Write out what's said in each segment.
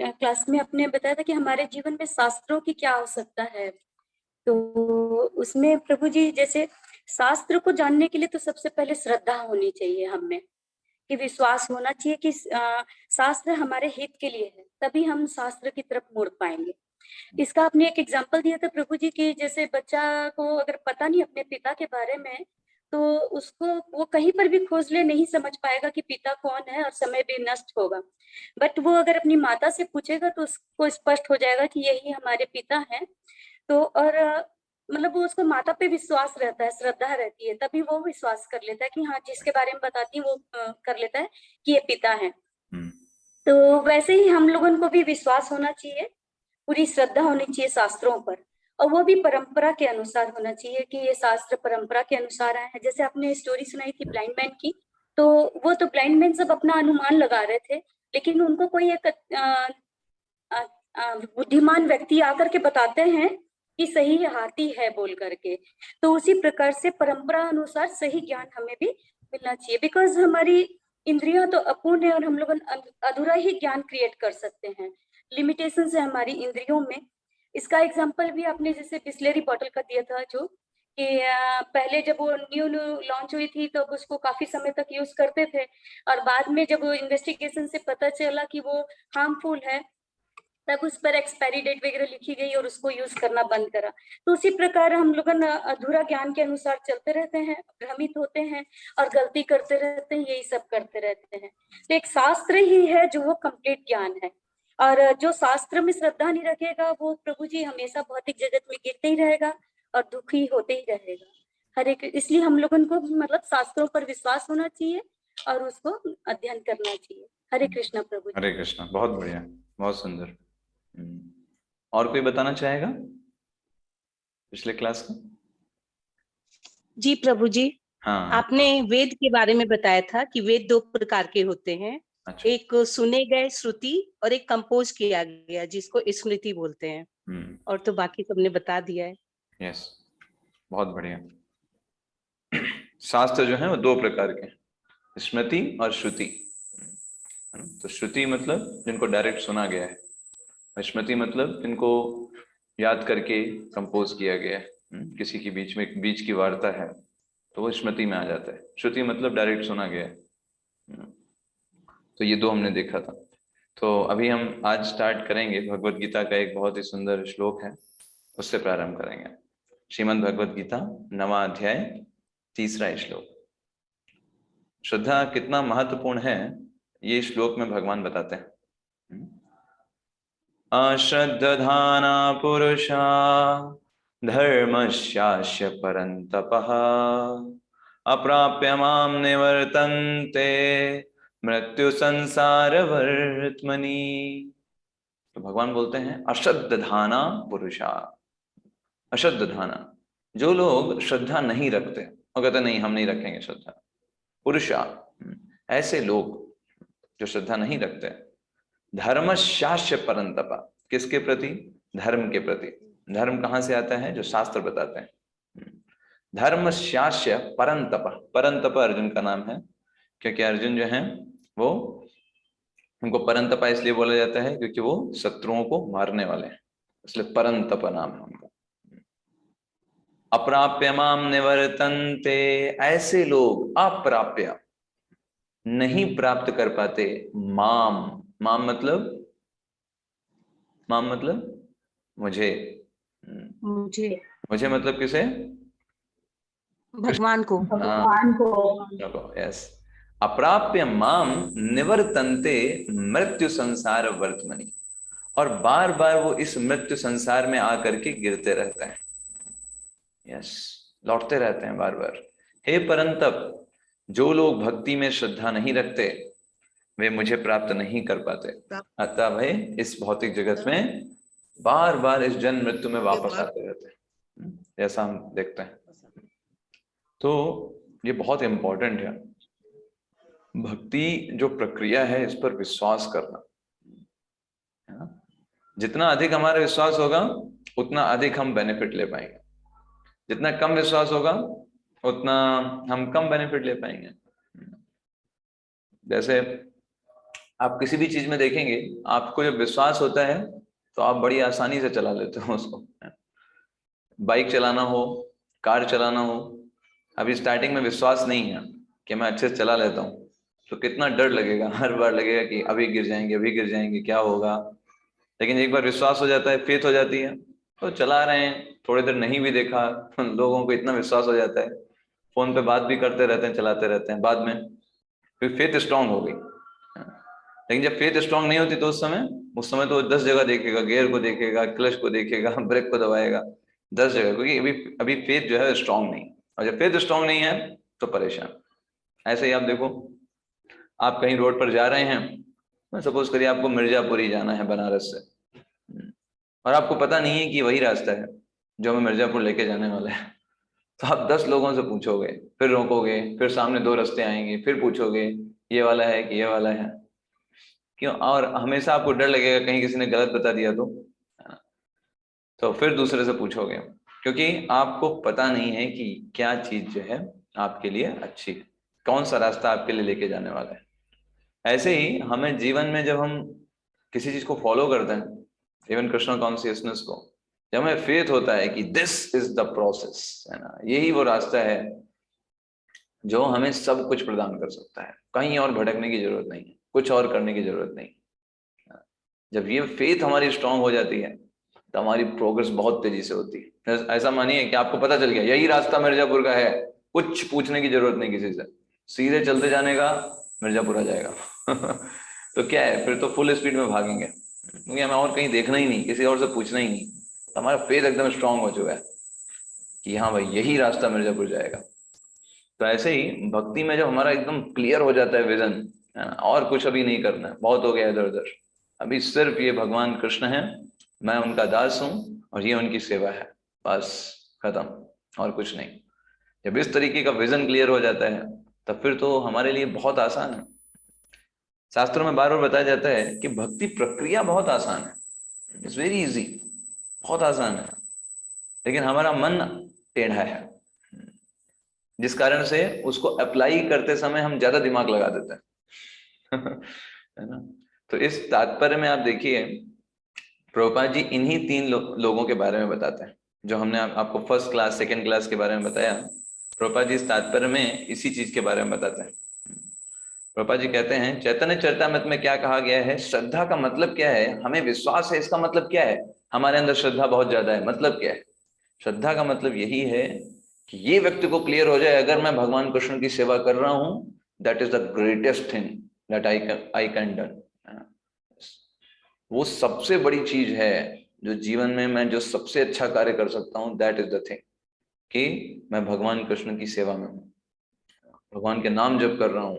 Class में आपने बताया था कि हमारे जीवन में शास्त्रों की क्या आवश्यकता है। तो उसमें प्रभु जी जैसे शास्त्र को जानने के लिए तो सबसे पहले श्रद्धा होनी चाहिए हम में, कि विश्वास होना चाहिए कि शास्त्र हमारे हित के लिए है, तभी हम शास्त्र की तरफ मुड़ पाएंगे। इसका आपने एक एग्जाम्पल दिया था प्रभु जी की, जैसे बच्चा को अगर पता नहीं अपने पिता के बारे में, तो उसको वो कहीं पर भी खोज ले नहीं समझ पाएगा कि पिता कौन है, और समय भी नष्ट होगा। बट वो अगर अपनी माता से पूछेगा तो उसको स्पष्ट हो जाएगा कि यही हमारे पिता हैं। तो और मतलब वो उसको माता पे विश्वास रहता है, श्रद्धा रहती है, तभी वो विश्वास कर लेता है कि हाँ जिसके बारे में बताती है वो कर लेता है कि ये पिता है। तो वैसे ही हम लोगों को भी विश्वास होना चाहिए, पूरी श्रद्धा होनी चाहिए शास्त्रों पर, और वो भी परंपरा के अनुसार होना चाहिए कि ये शास्त्र परंपरा के अनुसार आए हैं। जैसे आपने स्टोरी सुनाई थी ब्लाइंड मैन की, तो वो तो ब्लाइंड मैन सब अपना अनुमान लगा रहे थे, लेकिन उनको कोई एक बुद्धिमान व्यक्ति आकर के बताते हैं कि सही हाथी है बोल करके। तो उसी प्रकार से परंपरा अनुसार सही ज्ञान हमें भी मिलना चाहिए, बिकॉज हमारी इंद्रियां तो अपूर्ण है और हम लोग अधूरा ही ज्ञान क्रिएट कर सकते हैं, लिमिटेशन है हमारी इंद्रियों में। इसका एग्जांपल भी आपने जैसे बिस्लेरी बॉटल का दिया था, जो कि पहले जब वो न्यू न्यू लॉन्च हुई थी तो उसको काफी समय तक यूज करते थे, और बाद में जब इन्वेस्टिगेशन से पता चला कि वो हार्मफुल है, तब उस पर एक्सपायरी डेट वगैरह लिखी गई और उसको यूज करना बंद करा। तो उसी प्रकार हम लोग अधूरा ज्ञान के अनुसार चलते रहते हैं, भ्रमित होते हैं और गलती करते रहते हैं, यही सब करते रहते हैं। तो एक शास्त्र ही है जो वो कंप्लीट ज्ञान है, और जो शास्त्र में श्रद्धा नहीं रखेगा वो प्रभु जी हमेशा भौतिक जगत में गिरते ही रहेगा और दुखी होते ही रहेगा। हर एक, इसलिए हम लोगों को मतलब शास्त्रों पर विश्वास होना चाहिए और उसको अध्ययन करना चाहिए। हरे कृष्णा प्रभु जी। हरे कृष्णा, बहुत बढ़िया, बहुत सुंदर। और कोई बताना चाहेगा पिछले क्लास का? जी प्रभु जी, हाँ, आपने वेद के बारे में बताया था कि वेद दो प्रकार के होते हैं। अच्छा। एक सुने गए श्रुति और एक कंपोज किया गया जिसको स्मृति बोलते हैं। और तो बाकी सबने बता दिया है। यस, बहुत बढ़िया। शास्त्र जो है वो दो प्रकार के, स्मृति और श्रुति। तो श्रुति मतलब जिनको डायरेक्ट सुना गया है, और स्मृति मतलब जिनको याद करके कंपोज किया गया है। किसी के बीच में बीच की वार्ता है तो वो स्मृति में आ जाता है। श्रुति मतलब डायरेक्ट सुना गया है। तो ये दो हमने देखा था। तो अभी हम आज स्टार्ट करेंगे भगवत गीता का एक बहुत ही सुंदर श्लोक है, उससे प्रारंभ करेंगे। श्रीमद् भगवत गीता 9वां अध्याय 3रा श्लोक। श्रद्धा कितना महत्वपूर्ण है ये श्लोक में भगवान बताते हैं। अश्रद्धाना पुरुषा धर्मस्यास्य परन्तपः अप्राप्य मां निवर्तन्ते मृत्यु संसार वर्त्मनि। तो भगवान बोलते हैं अश्रद्धाना पुरुषा, अश्रद्धाना जो लोग श्रद्धा नहीं रखते और कहते नहीं हम नहीं रखेंगे श्रद्धा, पुरुषा ऐसे लोग जो श्रद्धा नहीं रखते, धर्मशास्य परंतपा किसके प्रति? धर्म के प्रति। धर्म कहाँ से आता है? जो शास्त्र बताते हैं। धर्मशास्य परंतप, परंतप अर्जुन का नाम है, क्योंकि अर्जुन जो है वो, उनको परंतपा इसलिए बोला जाता है क्योंकि वो शत्रुओं को मारने वाले हैं, इसलिए परंतप नाम है उनका। अप्राप्य माम निवर्तन्ते, ऐसे लोग अप्राप्य नहीं प्राप्त कर पाते माम, माम मतलब, माम मतलब मुझे, मुझे मतलब किसे? भगवान को। भगवान को। यस, अप्राप्य माम निवर्तन्ते मृत्यु संसार वर्तमनि, और बार बार वो इस मृत्यु संसार में आकर के गिरते रहते हैं। यस, लौटते रहते हैं बार बार। हे परंतप, जो लोग भक्ति में श्रद्धा नहीं रखते वे मुझे प्राप्त नहीं कर पाते, अतः वे इस भौतिक जगत में बार बार इस जन्म मृत्यु में वापस आते रहते हैं, जैसा हम देखते हैं। तो ये बहुत इंपॉर्टेंट है, भक्ति जो प्रक्रिया है इस पर विश्वास करना। जितना अधिक हमारा विश्वास होगा उतना अधिक हम बेनिफिट ले पाएंगे, जितना कम विश्वास होगा उतना हम कम बेनिफिट ले पाएंगे। जैसे आप किसी भी चीज में देखेंगे, आपको जब विश्वास होता है तो आप बड़ी आसानी से चला लेते हो उसको। बाइक चलाना हो, कार चलाना हो, अभी स्टार्टिंग में विश्वास नहीं है कि मैं अच्छे से चला लेता हूँ, तो कितना डर लगेगा, हर बार लगेगा कि अभी गिर जाएंगे, अभी गिर जाएंगे, क्या होगा। लेकिन एक बार विश्वास हो जाता है, फेथ हो जाती है, तो चला रहे हैं, थोड़ी देर नहीं भी देखा, लोगों को इतना विश्वास हो जाता है, फोन पे बात भी करते रहते हैं, चलाते रहते हैं, बाद में फिर फेथ स्ट्रांग हो गई। लेकिन जब फेथ स्ट्रांग नहीं होती तो उस समय तो 10 जगह देखेगा, गियर को देखेगा, क्लच को देखेगा, ब्रेक को दबाएगा, 10 जगह, क्योंकि अभी अभी फेथ जो है स्ट्रांग नहीं। और जब फेथ स्ट्रांग नहीं है तो परेशान। ऐसे ही आप देखो, आप कहीं रोड पर जा रहे हैं, मैं सपोज करिए आपको मिर्जापुर ही जाना है बनारस से, और आपको पता नहीं है कि वही रास्ता है जो हमें मिर्जापुर लेके जाने वाला है, तो आप 10 लोगों से पूछोगे, फिर रोकोगे, फिर सामने 2 रास्ते आएंगे, फिर पूछोगे ये वाला है कि ये वाला है, क्यों? और हमेशा आपको डर लगेगा कहीं किसी ने गलत बता दिया तो फिर दूसरे से पूछोगे, क्योंकि आपको पता नहीं है कि क्या चीज जो है आपके लिए अच्छी है, कौन सा रास्ता आपके लिए लेके जाने वाला है। ऐसे ही हमें जीवन में जब हम किसी चीज को फॉलो करते हैं, इवन कृष्ण कॉन्शियसनेस को, जब हमें फेथ होता है कि दिस इज द प्रोसेस, है ना, यही वो रास्ता है जो हमें सब कुछ प्रदान कर सकता है, कहीं और भटकने की जरूरत नहीं है, कुछ और करने की जरूरत नहीं। जब ये फेथ हमारी स्ट्रांग हो जाती है तो हमारी प्रोग्रेस बहुत तेजी से होती है। ऐसा मानिए कि आपको पता चल गया यही रास्ता मिर्जापुर का है, कुछ पूछने की जरूरत नहीं किसी से, सीधे चलते जाने का, मिर्जापुर आ जाएगा। तो क्या है, फिर तो फुल स्पीड में भागेंगे, क्योंकि हमें और कहीं देखना ही नहीं, किसी और से पूछना ही नहीं, तो हमारा फेथ एकदम स्ट्रांग हो चुका है कि हाँ भाई यही रास्ता मिर्जापुर जाएगा। तो ऐसे ही भक्ति में जब हमारा एकदम क्लियर हो जाता है विजन, और कुछ अभी नहीं करना है, बहुत हो गया इधर उधर, अभी सिर्फ ये भगवान कृष्ण है, मैं उनका दास हूं और ये उनकी सेवा है, बस खत्म, और कुछ नहीं। जब इस तरीके का विजन क्लियर हो जाता है तब फिर तो हमारे लिए बहुत आसान है। शास्त्रों में बार बार बताया जाता है कि भक्ति प्रक्रिया बहुत आसान है, इट्स वेरी इजी, बहुत आसान है, लेकिन हमारा मन टेढ़ा है, जिस कारण से उसको अप्लाई करते समय हम ज्यादा दिमाग लगा देते हैं। है ना? तो इस तात्पर्य में आप देखिए, प्रभुपाद जी इन्हीं 3 लोगों के बारे में बताते हैं जो हमने आपको फर्स्ट क्लास सेकंड क्लास के बारे में बताया। प्रभुपाद जी इस तात्पर्य में इसी चीज के बारे में बताते हैं। प्रभुपाद जी कहते हैं चैतन्य चरितामृत में क्या कहा गया है, श्रद्धा का मतलब क्या है, हमें विश्वास है, इसका मतलब क्या है, हमारे अंदर श्रद्धा बहुत ज्यादा है, मतलब क्या है? श्रद्धा का मतलब यही है कि ये व्यक्ति को क्लियर हो जाए, अगर मैं भगवान कृष्ण की सेवा कर रहा हूं, that is the greatest thing that I can done. वो सबसे बड़ी चीज है जो जीवन में मैं जो सबसे अच्छा कार्य कर सकता हूं, दैट इज द थिंग, कि मैं भगवान कृष्ण की सेवा में हूँ, भगवान के नाम जप कर रहा हूँ,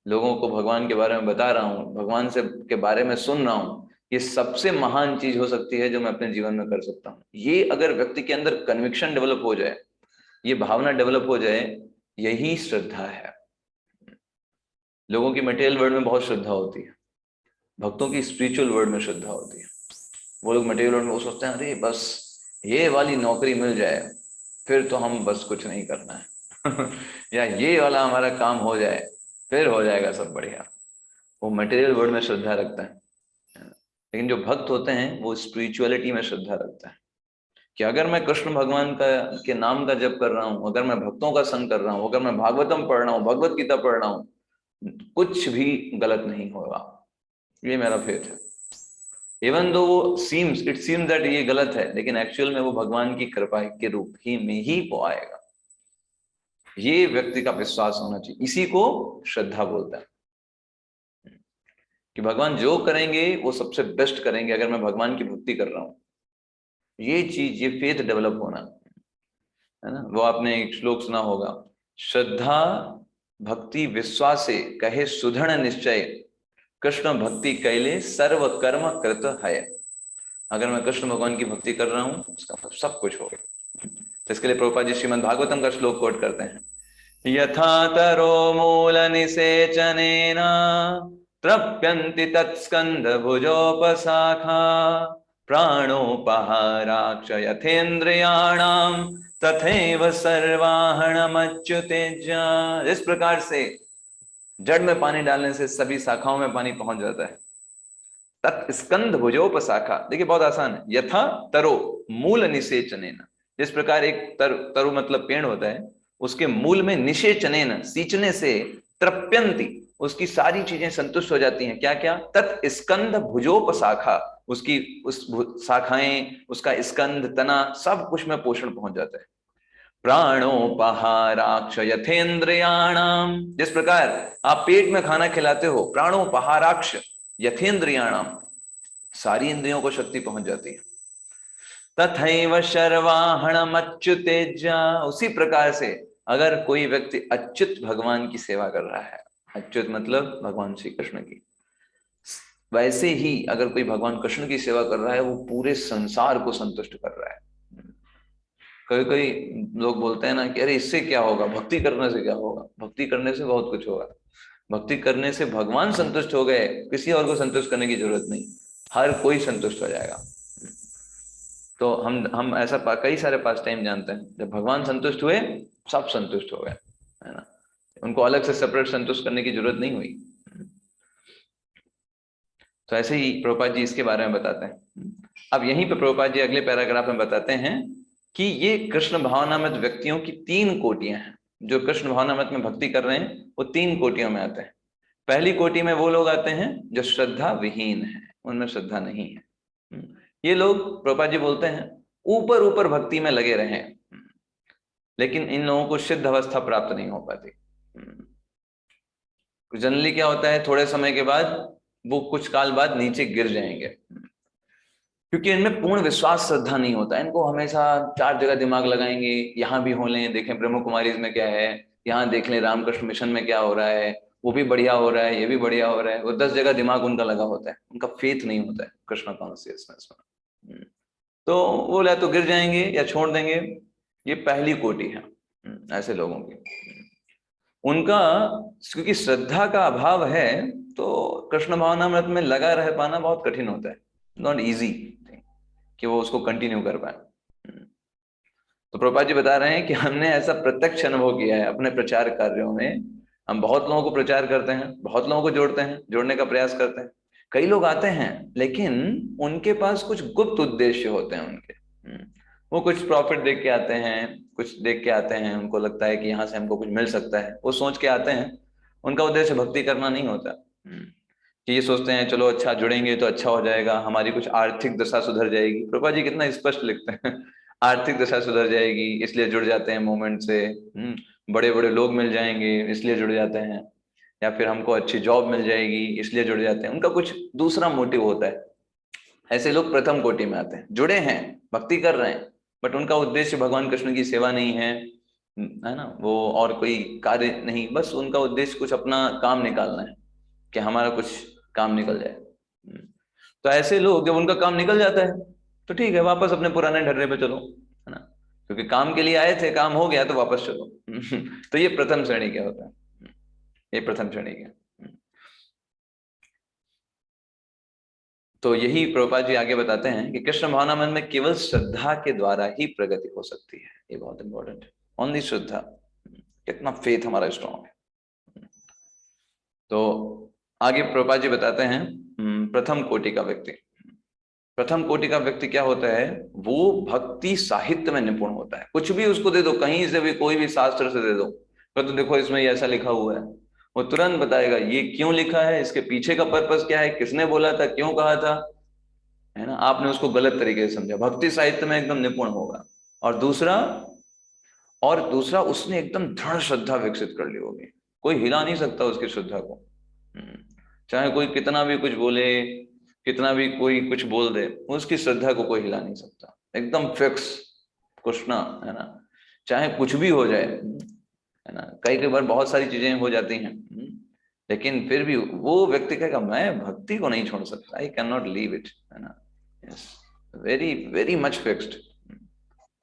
लोगों को भगवान के बारे में बता रहा हूँ, भगवान से के बारे में सुन रहा हूँ, ये सबसे महान चीज हो सकती है जो मैं अपने जीवन में कर सकता हूँ। ये अगर व्यक्ति के अंदर कन्विक्शन डेवलप हो जाए, ये भावना डेवलप हो जाए, यही श्रद्धा है। लोगों की मटेरियल वर्ल्ड में बहुत श्रद्धा होती है, भक्तों की स्पिरिचुअल वर्ल्ड में श्रद्धा होती है। वो लोग मटेरियल वर्ल्ड में वो सोचते हैं अरे बस ये वाली नौकरी मिल जाए फिर तो हम बस कुछ नहीं करना है। या ये वाला हमारा काम हो जाए फिर हो जाएगा सब बढ़िया। वो मटेरियल वर्ल्ड में श्रद्धा रखता है, लेकिन जो भक्त होते हैं वो स्पिरिचुअलिटी में श्रद्धा रखता है कि अगर मैं कृष्ण भगवान का के नाम का जप कर रहा हूँ, अगर मैं भक्तों का संग कर रहा हूँ, अगर मैं भागवतम पढ़ रहा हूँ, भगवत गीता पढ़ रहा हूँ, कुछ भी गलत नहीं होगा, ये मेरा फेथ है। इवन दो वो इट सीम्स दैट ये गलत है, लेकिन एक्चुअल में वो भगवान की कृपा के रूप ही में ही वो आएगा। ये व्यक्ति का विश्वास होना चाहिए, इसी को श्रद्धा बोलता है कि भगवान जो करेंगे वो सबसे बेस्ट करेंगे अगर मैं भगवान की भक्ति कर रहा हूं। ये चीज, ये फेथ डेवलप होना है ना। वो आपने एक श्लोक सुना होगा, श्रद्धा भक्ति विश्वासे कहे सुदृढ़ निश्चय, कृष्ण भक्ति कैले सर्व कर्म कृत है। अगर मैं कृष्ण भगवान की भक्ति कर रहा हूं उसका मतलब सब कुछ हो गया। तो इसके लिए प्रभुपाद जी श्रीमद् भागवतम का श्लोक कोट करते हैं, यथा तरो मूल निसेचनेन तृप्यन्ति तत्स्कंद भुजोपशाखा, प्राणोपहाराक्ष यथेन्द्रियाणाम तथैव सर्वाहणमच्युतेज्य। इस प्रकार से जड़ में पानी डालने से सभी शाखाओं में पानी पहुंच जाता है। तत्स्कंध भुजोपशाखा, देखिए बहुत आसान है। यथा तरो मूल निषेचनेन, जिस प्रकार एक तरु मतलब पेड़ होता है, उसके मूल में निषेचनेन सींचने से तृप्यंती, उसकी सारी चीजें संतुष्ट हो जाती हैं। क्या क्या? तत्स्कंध भुजोपशाखा, उसकी उस शाखाएं, उसका स्कंध, तना, सब कुछ में पोषण पहुंच जाता है। प्राणोपहाराक्ष यथेन्द्रियाणाम, जिस प्रकार आप पेट में खाना खिलाते हो, प्राणोपहाराक्ष यथेन्द्रियाणाम, सारी इंद्रियों को शक्ति पहुंच जाती है। तथैव शर्वाहणमच्युतेज्या, उसी प्रकार से अगर कोई व्यक्ति अच्युत भगवान की सेवा कर रहा है, अच्युत मतलब भगवान श्री कृष्ण की, वैसे ही अगर कोई भगवान कृष्ण की सेवा कर रहा है, वो पूरे संसार को संतुष्ट कर रहा है। कई कई लोग बोलते हैं ना कि अरे इससे क्या होगा, भक्ति करने से क्या होगा। भक्ति करने से बहुत कुछ होगा। भक्ति करने से भगवान संतुष्ट हो गए, किसी और को संतुष्ट करने की जरूरत नहीं, हर कोई संतुष्ट हो जाएगा। तो हम ऐसा कई सारे पास टाइम जानते हैं, जब भगवान संतुष्ट हुए, सब संतुष्ट हो गए, है ना। उनको अलग से सेपरेट संतुष्ट करने की जरूरत नहीं हुई। तो ऐसे ही प्रभुपाद जी इसके बारे में बताते हैं। अब यहीं पे प्रभुपाद जी अगले पैराग्राफ में बताते हैं कि ये कृष्ण भावनामत व्यक्तियों की 3 कोटियां हैं। जो कृष्ण भावनामत में भक्ति कर रहे हैं, वो 3 कोटियों में आते हैं। पहली कोटि में वो लोग आते हैं जो श्रद्धा विहीन है, उनमें श्रद्धा नहीं है। ये लोग, प्रभुपाद जी बोलते हैं, ऊपर ऊपर भक्ति में लगे रहे, लेकिन इन लोगों को सिद्ध अवस्था प्राप्त नहीं हो पाती। जनरली क्या होता है, थोड़े समय के बाद वो कुछ काल बाद नीचे गिर जाएंगे, क्योंकि इनमें पूर्ण विश्वास श्रद्धा नहीं होता। इनको हमेशा 4 जगह दिमाग लगाएंगे, यहाँ भी हो लें, देखें ब्रह्म कुमारीज में क्या है, यहाँ देख लें रामकृष्ण मिशन में क्या हो रहा है, वो भी बढ़िया हो रहा है, ये भी बढ़िया हो रहा है। वो 10 जगह दिमाग उनका लगा होता है, उनका फेथ नहीं होता है कृष्ण कॉन्शियसनेस में। तो वो या तो गिर जाएंगे या छोड़ देंगे। ये पहली कोटि है ऐसे लोगों की। उनका क्योंकि श्रद्धा का अभाव है, तो कृष्ण भावनामृत में लगा रह पाना बहुत कठिन होता है, नॉट इजी कि वो उसको कंटिन्यू कर पाए। तो प्रभुपाद जी बता रहे हैं कि हमने ऐसा प्रत्यक्ष अनुभव किया है अपने प्रचार कार्यों में। हम बहुत लोगों को प्रचार करते हैं, बहुत लोगों को जोड़ते हैं, जोड़ने का प्रयास करते हैं। कई लोग आते हैं, लेकिन उनके पास कुछ गुप्त उद्देश्य होते हैं उनके। वो कुछ प्रॉफिट देख के आते हैं, कुछ देख के आते हैं, उनको लगता है कि यहाँ से हमको कुछ मिल सकता है, वो सोच के आते हैं। उनका उद्देश्य भक्ति करना नहीं होता। कि ये सोचते हैं चलो अच्छा जुड़ेंगे तो अच्छा हो जाएगा, हमारी कुछ आर्थिक दशा सुधर जाएगी। प्रभुपाद जी कितना स्पष्ट लिखते हैं, आर्थिक दशा सुधर जाएगी इसलिए जुड़ जाते हैं मूवमेंट से। बड़े बड़े लोग मिल जाएंगे इसलिए जुड़ जाते हैं, या फिर हमको अच्छी जॉब मिल जाएगी इसलिए जुड़ जाते हैं। उनका कुछ दूसरा मोटिव होता है। ऐसे लोग प्रथम कोटि में आते हैं, जुड़े हैं, भक्ति कर रहे हैं, बट उनका उद्देश्य भगवान कृष्ण की सेवा नहीं है ना, वो और कोई कार्य नहीं, बस उनका उद्देश्य कुछ अपना काम निकालना है कि हमारा कुछ काम निकल जाए। तो ऐसे लोग जब उनका काम निकल जाता है तो ठीक है, वापस अपने पुराने ढर्रे पे चलो, है ना, क्योंकि काम के लिए आए थे, काम हो गया तो वापस चलो। तो ये प्रथम श्रेणी क्या होता है, ये प्रथम श्रेणी क्या। तो यही प्रभुपाद जी आगे बताते हैं कि कृष्ण भावनामृत में केवल श्रद्धा के द्वारा ही प्रगति हो सकती है। ये बहुत इंपॉर्टेंट है, ओनली श्रद्धा। कितना फेथ हमारा स्ट्रॉन्ग है। तो आगे प्रभुपाद जी बताते हैं प्रथम कोटि का व्यक्ति। प्रथम कोटि का व्यक्ति क्या होता है, वो भक्ति साहित्य में निपुण होता है। कुछ भी उसको दे दो, कहीं से भी, कोई भी शास्त्र से दे दो, तो देखो इसमें ऐसा लिखा हुआ है, वो तुरंत बताएगा ये क्यों लिखा है, इसके पीछे का पर्पस क्या है, किसने बोला था, क्यों कहा था, है ना। आपने उसको गलत तरीके से समझा। भक्ति साहित्य में एकदम निपुण होगा। और दूसरा उसने एकदम दृढ़ श्रद्धा विकसित कर ली होगी, कोई हिला नहीं सकता उसकी श्रद्धा को। चाहे कोई कितना भी कुछ बोले, कितना भी कोई कुछ बोल दे, उसकी श्रद्धा को कोई हिला नहीं सकता, एकदम फिक्स कृष्णा, है ना। चाहे कुछ भी हो जाए, है ना। कई बार बहुत सारी चीजें हो जाती हैं, लेकिन फिर भी वो व्यक्ति कहेगा मैं भक्ति को नहीं छोड़ सकता, I can not leave it, है ना। Yes, very very much fixed.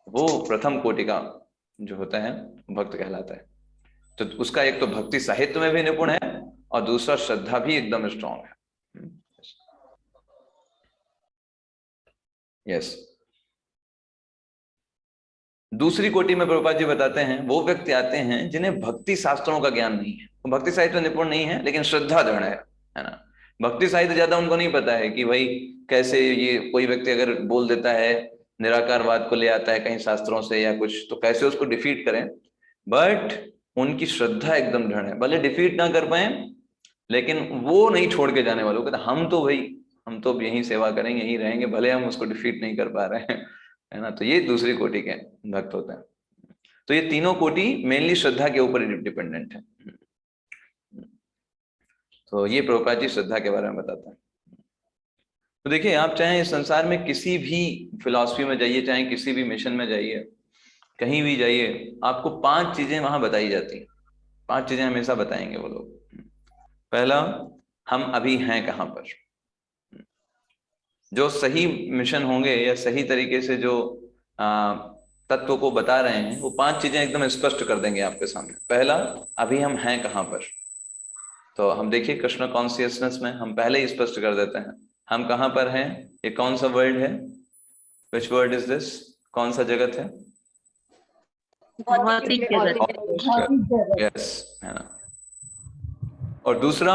वो प्रथम कोटि का जो होता है भक्त कहलाता है। तो उसका एक तो भक्ति साहित्य में भी निपुण है, और दूसरा श्रद्धा भी एकदम स्ट्रॉन्ग है। यस। दूसरी कोटि में प्रभुपाद जी बताते हैं वो व्यक्ति आते हैं जिन्हें भक्ति शास्त्रों का ज्ञान नहीं है, वो भक्ति साहित्य में निपुण नहीं है लेकिन श्रद्धा दृढ़ है ना। भक्ति साहित्य ज्यादा उनको नहीं पता है कि भाई कैसे ये कोई व्यक्ति अगर बोल देता है निराकारवाद को ले आता है कहीं शास्त्रों से या कुछ, तो कैसे उसको डिफीट करें। बट उनकी श्रद्धा एकदम दृढ़ है, भले डिफीट ना कर पाए लेकिन वो नहीं छोड़ के जाने वालों, कहते हम तो भाई हम तो यहीं सेवा करेंगे, यहीं रहेंगे, भले हम उसको डिफीट नहीं कर पा रहे हैं, है ना। तो ये दूसरी कोटि के भक्त होते हैं। तो ये तीनों कोटि मेनली श्रद्धा के ऊपर डिपेंडेंट है। तो ये प्रभुपाद जी श्रद्धा के बारे में बताते हैं। तो देखिए, आप चाहे इस संसार में किसी भी फिलॉसफी में जाइए, चाहे किसी भी मिशन में जाइए, कहीं भी जाइए, आपको 5 चीजें वहां बताई जाती हैं। 5 चीजें हमेशा बताएंगे वो लोग। पहला, हम अभी हैं कहां पर। जो सही मिशन होंगे या सही तरीके से जो तत्व को बता रहे हैं, वो 5 चीजें एकदम स्पष्ट कर देंगे आपके सामने। पहला, अभी हम हैं कहां पर। तो हम देखिए कृष्ण कॉन्शियसनेस में हम पहले ही स्पष्ट कर देते हैं हम कहां पर हैं। ये कौन सा वर्ल्ड है, विच वर्ल्ड इज दिस, कौन सा जगत है, भौतिक जगत। यस, है ना। और दूसरा,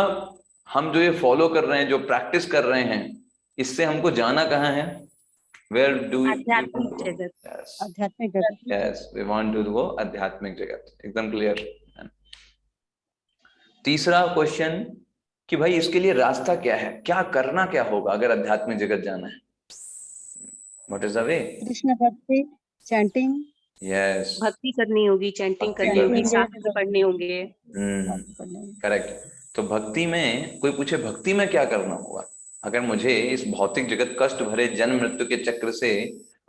हम जो ये फॉलो कर रहे हैं, जो प्रैक्टिस कर रहे हैं, इससे हमको जाना कहाँ है, वेयर डू आध्यात्मिक जगत। आध्यात्मिक जगत। Yes, we want to go आध्यात्मिक जगत, एकदम क्लियर। तीसरा क्वेश्चन कि भाई इसके लिए रास्ता क्या है, क्या करना क्या होगा अगर आध्यात्मिक जगत जाना है, what is the way. Krishna भक्ति, चैंटिंग, यस, भक्ति करनी होगी, चैंटिंग करनी होगी, शास्त्र पढ़ने होंगे। करेक्ट। तो भक्ति में कोई पूछे भक्ति में क्या करना होगा, अगर मुझे इस भौतिक जगत कष्ट भरे जन्म मृत्यु के चक्र से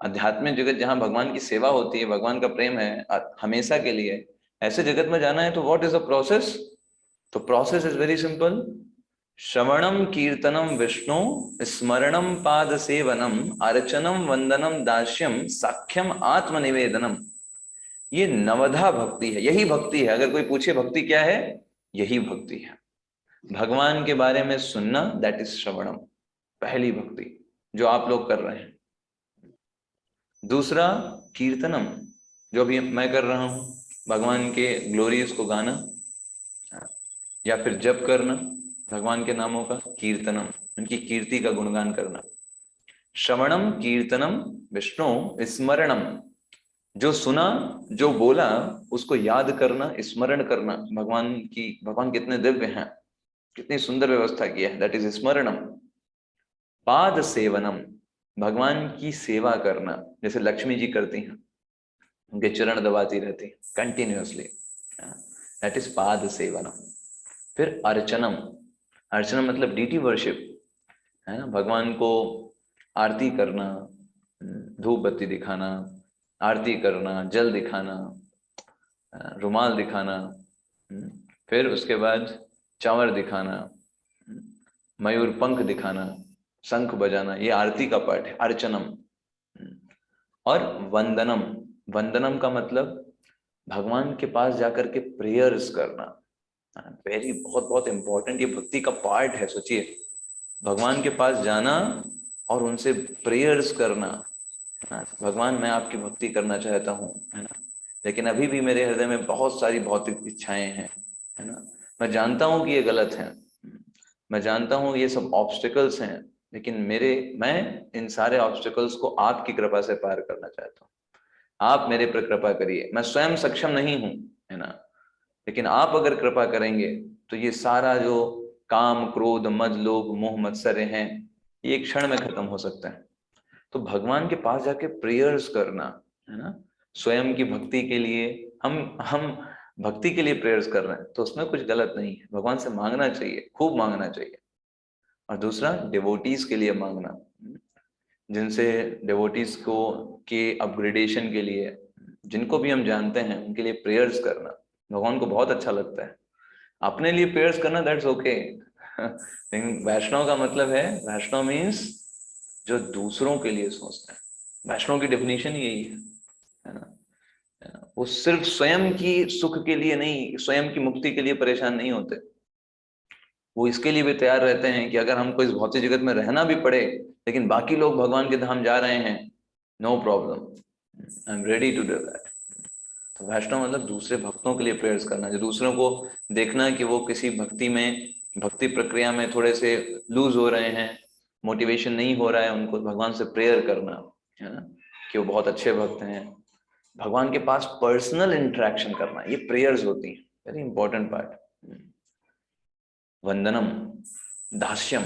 आध्यात्मिक जगत जहां भगवान की सेवा होती है, भगवान का प्रेम है हमेशा के लिए, ऐसे जगत में जाना है, तो व्हाट इज द प्रोसेस। तो प्रोसेस इज वेरी सिंपल। श्रवणम कीर्तनम विष्णु, स्मरणम पाद सेवनम, अर्चनम वंदनम दास्यम, साख्यम आत्मनिवेदनम। ये नवधा भक्ति है, यही भक्ति है। अगर कोई पूछे भक्ति क्या है, यही भक्ति है। भगवान के बारे में सुनना, दैट इज श्रवणम, पहली भक्ति जो आप लोग कर रहे हैं। दूसरा, कीर्तनम, जो भी मैं कर रहा हूं, भगवान के ग्लोरीज को गाना या फिर जप करना भगवान के नामों का, कीर्तनम, उनकी कीर्ति का गुणगान करना। श्रवणम कीर्तनम विष्णु, स्मरणम, जो सुना जो बोला उसको याद करना, स्मरण करना, भगवान कितने दिव्य हैं, कितनी सुंदर व्यवस्था की है, दैट इज स्मरणम। पाद सेवनम, भगवान की सेवा करना, जैसे लक्ष्मी जी करती हैं, उनके चरण दबाती रहती हैं कंटिन्यूअसली, दैट इज पाद सेवनम। फिर अर्चनम, अर्चनम मतलब डीटी वर्शिप, है ना, भगवान को आरती करना, धूप बत्ती दिखाना, आरती करना, जल दिखाना, रुमाल दिखाना, फिर उसके बाद चावर दिखाना, मयूर पंख दिखाना, शंख बजाना, ये आरती का पार्ट है, अर्चनम। और वंदनम, वंदनम का मतलब भगवान के पास जाकर के प्रेयर्स करना, वेरी बहुत बहुत इंपॉर्टेंट, ये भक्ति का पार्ट है। सोचिए, भगवान के पास जाना और उनसे प्रेयर्स करना, भगवान मैं आपकी भक्ति करना चाहता हूँ, है ना, लेकिन अभी भी मेरे हृदय में बहुत सारी भौतिक इच्छाएं हैं, है ना, मैं जानता हूँ कि ये गलत है, मैं जानता हूँ ये सब ऑब्स्टिकल्स हैं, लेकिन मैं इन सारे ऑब्स्टिकल्स को आपकी कृपा से पार करना चाहता हूँ, आप मेरे पर कृपा करिए, मैं स्वयं सक्षम नहीं हूँ, है ना, लेकिन आप अगर कृपा करेंगे तो ये सारा जो काम क्रोध मद लोभ मोह मत्सर्य हैं, ये एक क्षण में खत्म हो सकता है। तो भगवान के पास जाके प्रेयर्स करना, है ना, स्वयं की भक्ति के लिए, हम भक्ति के लिए प्रेयर्स कर रहे हैं तो उसमें कुछ गलत नहीं है, भगवान से मांगना चाहिए, खूब मांगना चाहिए। और दूसरा, डिवोटीज के लिए मांगना, जिनसे डिवोटीज को के अपग्रेडेशन के लिए, जिनको भी हम जानते हैं उनके लिए प्रेयर्स करना भगवान को बहुत अच्छा लगता है। अपने लिए प्रेयर्स करना दैट्स ओके, लेकिन वैष्णव का मतलब है, वैष्णव मीन्स जो दूसरों के लिए सोचते हैं। वैष्णव की डेफिनेशन यही है ना, वो सिर्फ स्वयं की सुख के लिए नहीं, स्वयं की मुक्ति के लिए परेशान नहीं होते, वो इसके लिए भी तैयार रहते हैं कि अगर हमको इस भौतिक जगत में रहना भी पड़े लेकिन बाकी लोग भगवान के धाम जा रहे हैं, no problem, I am ready to do that. तो वैष्णव मतलब दूसरे भक्तों के लिए प्रेयर्स करना, जो दूसरों को देखना कि वो किसी भक्ति प्रक्रिया में थोड़े से लूज हो रहे हैं, मोटिवेशन नहीं हो रहा है, उनको भगवान से प्रेयर करना, है ना, कि वो बहुत अच्छे भक्त हैं, भगवान के पास पर्सनल इंटरेक्शन करना, ये प्रेयर्स होती हैं, वेरी इंपॉर्टेंट पार्ट। वंदनम, दास्यम,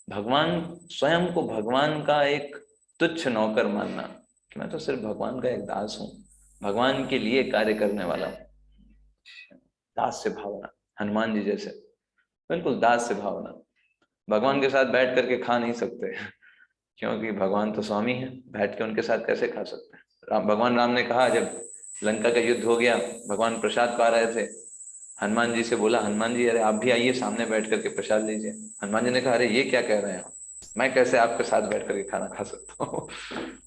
भगवान स्वयं को भगवान का एक तुच्छ नौकर मानना, कि मैं तो सिर्फ भगवान का एक दास हूं, भगवान के लिए कार्य करने वाला हूं। दास्य भावना, हनुमान जी जैसे बिल्कुल दास्य भावना। भगवान के साथ बैठ करके खा नहीं सकते क्योंकि भगवान तो स्वामी है, बैठ के उनके साथ कैसे खा सकते हैं। भगवान राम ने कहा, जब लंका का युद्ध हो गया, भगवान प्रसाद पा रहे थे, हनुमान जी से बोला, हनुमान जी अरे आप भी आइए, सामने बैठ करके प्रसाद लीजिए। हनुमान जी ने कहा, अरे ये क्या कह रहे हैं आप, मैं कैसे आपके साथ बैठ करके खाना खा सकता हूँ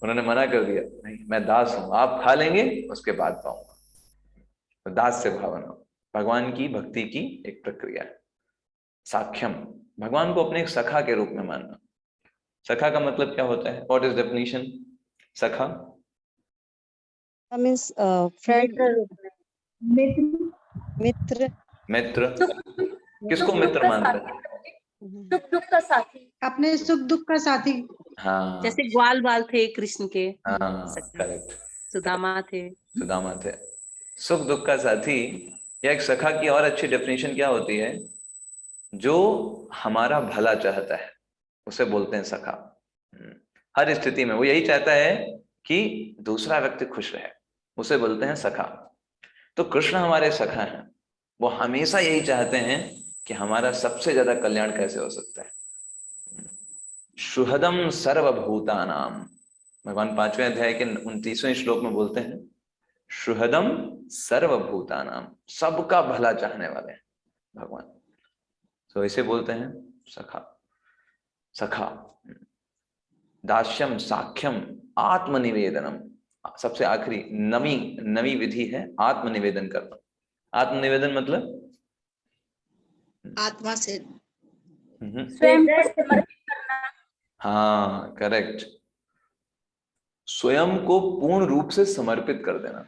उन्होंने मना कर दिया, नहीं मैं दास हूँ, आप खा लेंगे उसके बाद पाऊंगा। तो दास से भावना भगवान की भक्ति की एक प्रक्रिया है। साख्यम, भगवान को अपने एक सखा के रूप में मानना। सखा का मतलब क्या होता है, व्हाट इज डेफिनेशन सखा? मीन्स फ्रेंड, मित्र। मित्र, किसको सुख दुख मित्र का मानते साथी, हैं? सुख दुख का साथी, अपने सुख दुख का साथी। हाँ जैसे ग्वाल बाल थे कृष्ण के, हाँ, करेक्ट, सुदामा थे। सुदामा थे, सुख दुख का साथी। या एक सखा की और अच्छी डेफिनेशन क्या होती है, जो हमारा भला चाहता है, उसे बोलते हैं सखा। हर स्थिति में वो यही चाहता है कि दूसरा व्यक्ति खुश रहे, उसे बोलते हैं सखा। तो कृष्ण हमारे सखा हैं, वो हमेशा यही चाहते हैं कि हमारा सबसे ज्यादा कल्याण कैसे हो सकता है। सुहृदम सर्वभूतानाम, भगवान 5वें अध्याय के 29वें श्लोक में बोलते हैं, सुहृदम सर्वभूतानाम, सबका भला चाहने वाले हैं भगवान, तो इसे बोलते हैं सखा। सखा, दास्यम, साख्यम, आत्मनिवेदनम, सबसे आखिरी नवी विधि है आत्मनिवेदन करना। आत्मनिवेदन मतलब आत्मा से स्वयं को समर्पित करना, हाँ करेक्ट, स्वयं को पूर्ण रूप से समर्पित कर देना,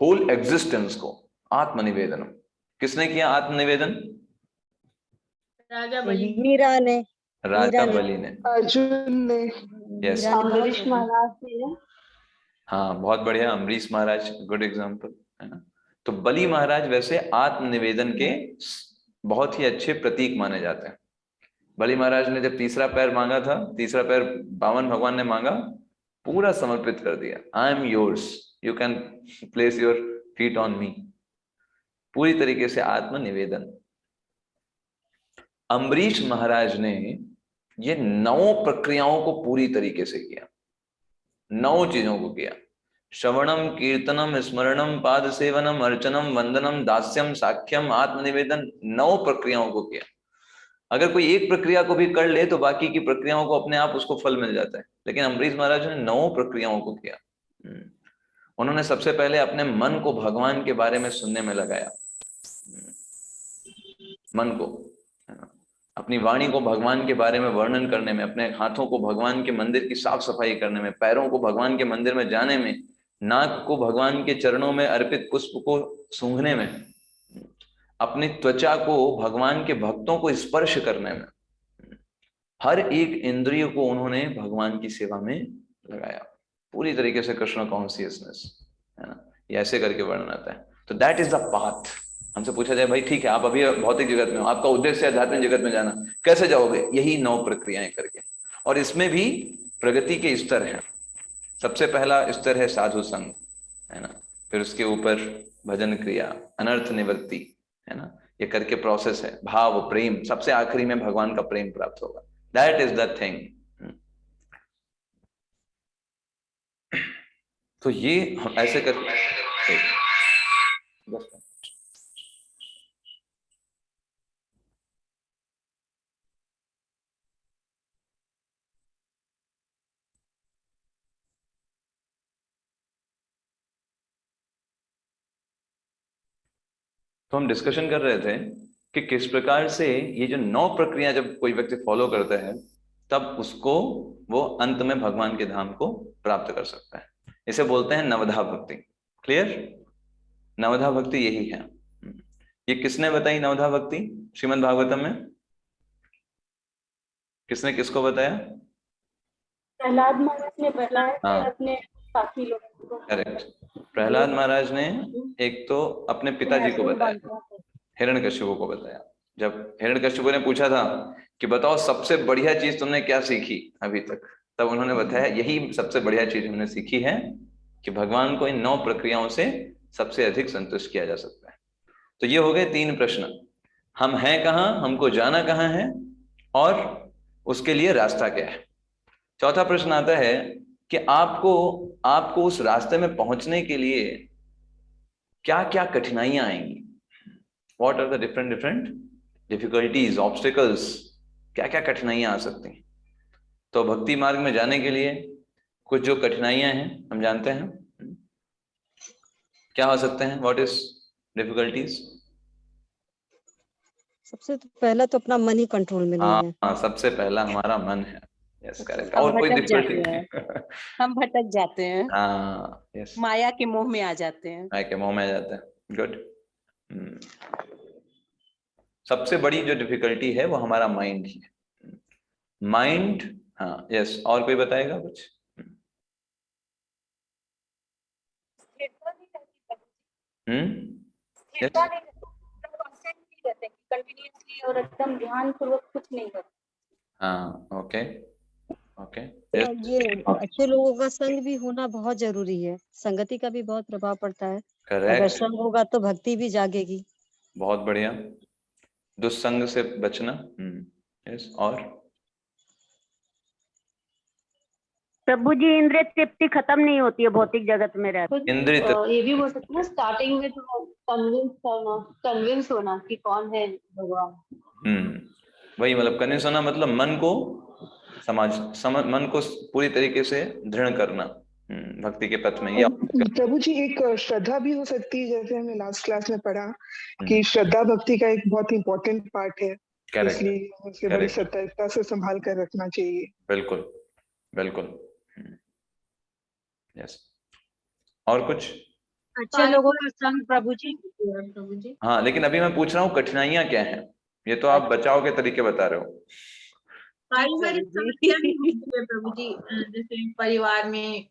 होल एग्जिस्टेंस को। आत्मनिवेदनम, किसने किया आत्मनिवेदन? राजा बलि, मीरा ने, राजा बलि ने, अर्जुन ने, यस, अम्बरीश महाराज ने। हाँ बहुत बढ़िया, अम्बरीश महाराज गुड एग्जांपल, है ना। तो बलि महाराज वैसे आत्मनिवेदन के बहुत ही अच्छे प्रतीक माने जाते हैं। बलि महाराज ने जब तीसरा पैर मांगा था, तीसरा पैर बामन भगवान ने मांगा, पूरा समर्पित कर दिया, I am yours, you can place your feet on me, पूरी तरीके से आत्मनिवेदन। अम्बरीश महाराज ने ये 9 प्रक्रियाओं को पूरी तरीके से किया, 9 चीजों को किया, श्रवणम, कीर्तनम, स्मरणम, पाद सेवनम, अर्चनम, वंदनम, दास्यम, साख्यम, आत्मनिवेदन, 9 प्रक्रियाओं को किया। अगर कोई एक प्रक्रिया को भी कर ले तो बाकी की प्रक्रियाओं को अपने आप उसको फल मिल जाता है, लेकिन अम्बरीश महाराज ने 9 प्रक्रियाओं को किया। उन्होंने सबसे पहले अपने मन को भगवान के बारे में सुनने में लगाया, मन को, अपनी वाणी को भगवान के बारे में वर्णन करने में, अपने हाथों को भगवान के मंदिर की साफ सफाई करने में, पैरों को भगवान के मंदिर में जाने में, नाक को भगवान के चरणों में अर्पित पुष्प को सूंघने में, अपनी त्वचा को भगवान के भक्तों को स्पर्श करने में, हर एक इंद्रिय को उन्होंने भगवान की सेवा में लगाया, पूरी तरीके से कृष्ण कॉन्शियसनेस, है ना, ये ऐसे करके वर्णन आता है। तो दैट इज द पाथ। हमसे पूछा जाए भाई ठीक है आप अभी भौतिक जगत में हो, आपका उद्देश्य है आध्यात्मिक जगत में जाना, कैसे जाओगे? यही 9 प्रक्रियाएं करके। और इसमें भी प्रगति के स्तर हैं। सबसे पहला स्तर है साधु संग, है ना, फिर उसके ऊपर भजन क्रिया, अनर्थ निवृत्ति, है ना, ये करके प्रोसेस है, भाव, प्रेम, सबसे आखिरी में भगवान का प्रेम प्राप्त होगा। That is the thing. तो ये हम ऐसे करके तो हम डिस्कशन कर रहे थे कि किस प्रकार से ये जो 9 प्रक्रिया जब कोई व्यक्ति फॉलो करता है तब उसको वो अंत में भगवान के धाम को प्राप्त कर सकता है। इसे बोलते हैं नवधा भक्ति। क्लियर? नवधा भक्ति यही है। ये किसने बताई नवधा भक्ति श्रीमद् भागवतम में? किसने किसको बताया? प्रहलाद महाराज ने बताया हाँ। कि अपने साथी लोगों को। करेक्ट। प्रहलाद महाराज ने एक तो अपने पिताजी को बताया, हिरण्यकशिपु को बताया। जब हिरण्यकशिपु ने पूछा था कि बताओ सबसे बढ़िया चीज तुमने क्या सीखी अभी तक, तब उन्होंने बताया यही सबसे बढ़िया चीज हमने सीखी है कि भगवान को इन 9 प्रक्रियाओं से सबसे अधिक संतुष्ट किया जा सकता है। तो ये हो गए 3 प्रश्न। हम हैं कहाँ, हमको जाना कहाँ है, और उसके लिए रास्ता क्या है। चौथा प्रश्न आता है कि आपको उस रास्ते में पहुंचने के लिए क्या क्या कठिनाइयां आएंगी। What are the different difficulties, obstacles, क्या क्या कठिनाइयां आ सकती हैं। तो भक्ति मार्ग में जाने के लिए कुछ जो कठिनाइयां हैं हम जानते हैं, क्या हो सकते हैं? What is difficulties? सबसे तो पहला तो अपना मन ही कंट्रोल में नहीं है। हाँ, सबसे पहला हमारा मन है। Yes, correct. हम और कोई भटक जाते डिफिकल्टी? हैं, हम भटक जाते हैं, हाँ, यस, माया के मोह में आ जाते हैं। माया के मोह में आ जाते हैं। गुड। सबसे बड़ी जो डिफिकल्टी है वो हमारा माइंड ही है। माइंड। हाँ, यस। और कोई बताएगा कुछ? स्थिरता नहीं रहती, यस। स्थिरता नहीं रहती, constant नहीं रहते कि कंटिन्यूअसली और एकदम ध्यानपूर्वक कुछ नहीं करते। हाँ, ओके ओके। और ये अच्छे लोगों का संग भी होना बहुत जरूरी है। संगति का भी बहुत प्रभाव पड़ता है। अगर करेक्ट, संग होगा तो भक्ति भी जागेगी। बहुत बढ़िया। दुस्संग से बचना। यस। और प्रभु जी, इंद्रिय तृप्ति खत्म नहीं होती है भौतिक जगत में रहते। इंद्रिय ये भी बोल सकते हैं स्टार्टिंग में तो कन्विंस होना कि कौन है भगवान। वही, मतलब कन्विंस होना मतलब मन को मन को पूरी तरीके से दृढ़ करना भक्ति के पथ में। या प्रभु जी, एक श्रद्धा भी हो सकती है, जैसे हमने लास्ट क्लास में पढ़ा कि श्रद्धा भक्ति का एक बहुत इंपॉर्टेंट पार्ट है। इसलिए उसे बड़ी सतर्कता से संभाल कर रखना चाहिए। बिल्कुल बिल्कुल। यस। और कुछ? अच्छे लोगों का संग प्रभु जी। हाँ, लेकिन अभी मैं पूछ रहा हूँ कठिनाइयां क्या हैं। ये तो आप बचाव के तरीके बता रहे हो। पारिवारिक समस्या भी होती है प्रभु जी, जैसे परिवार में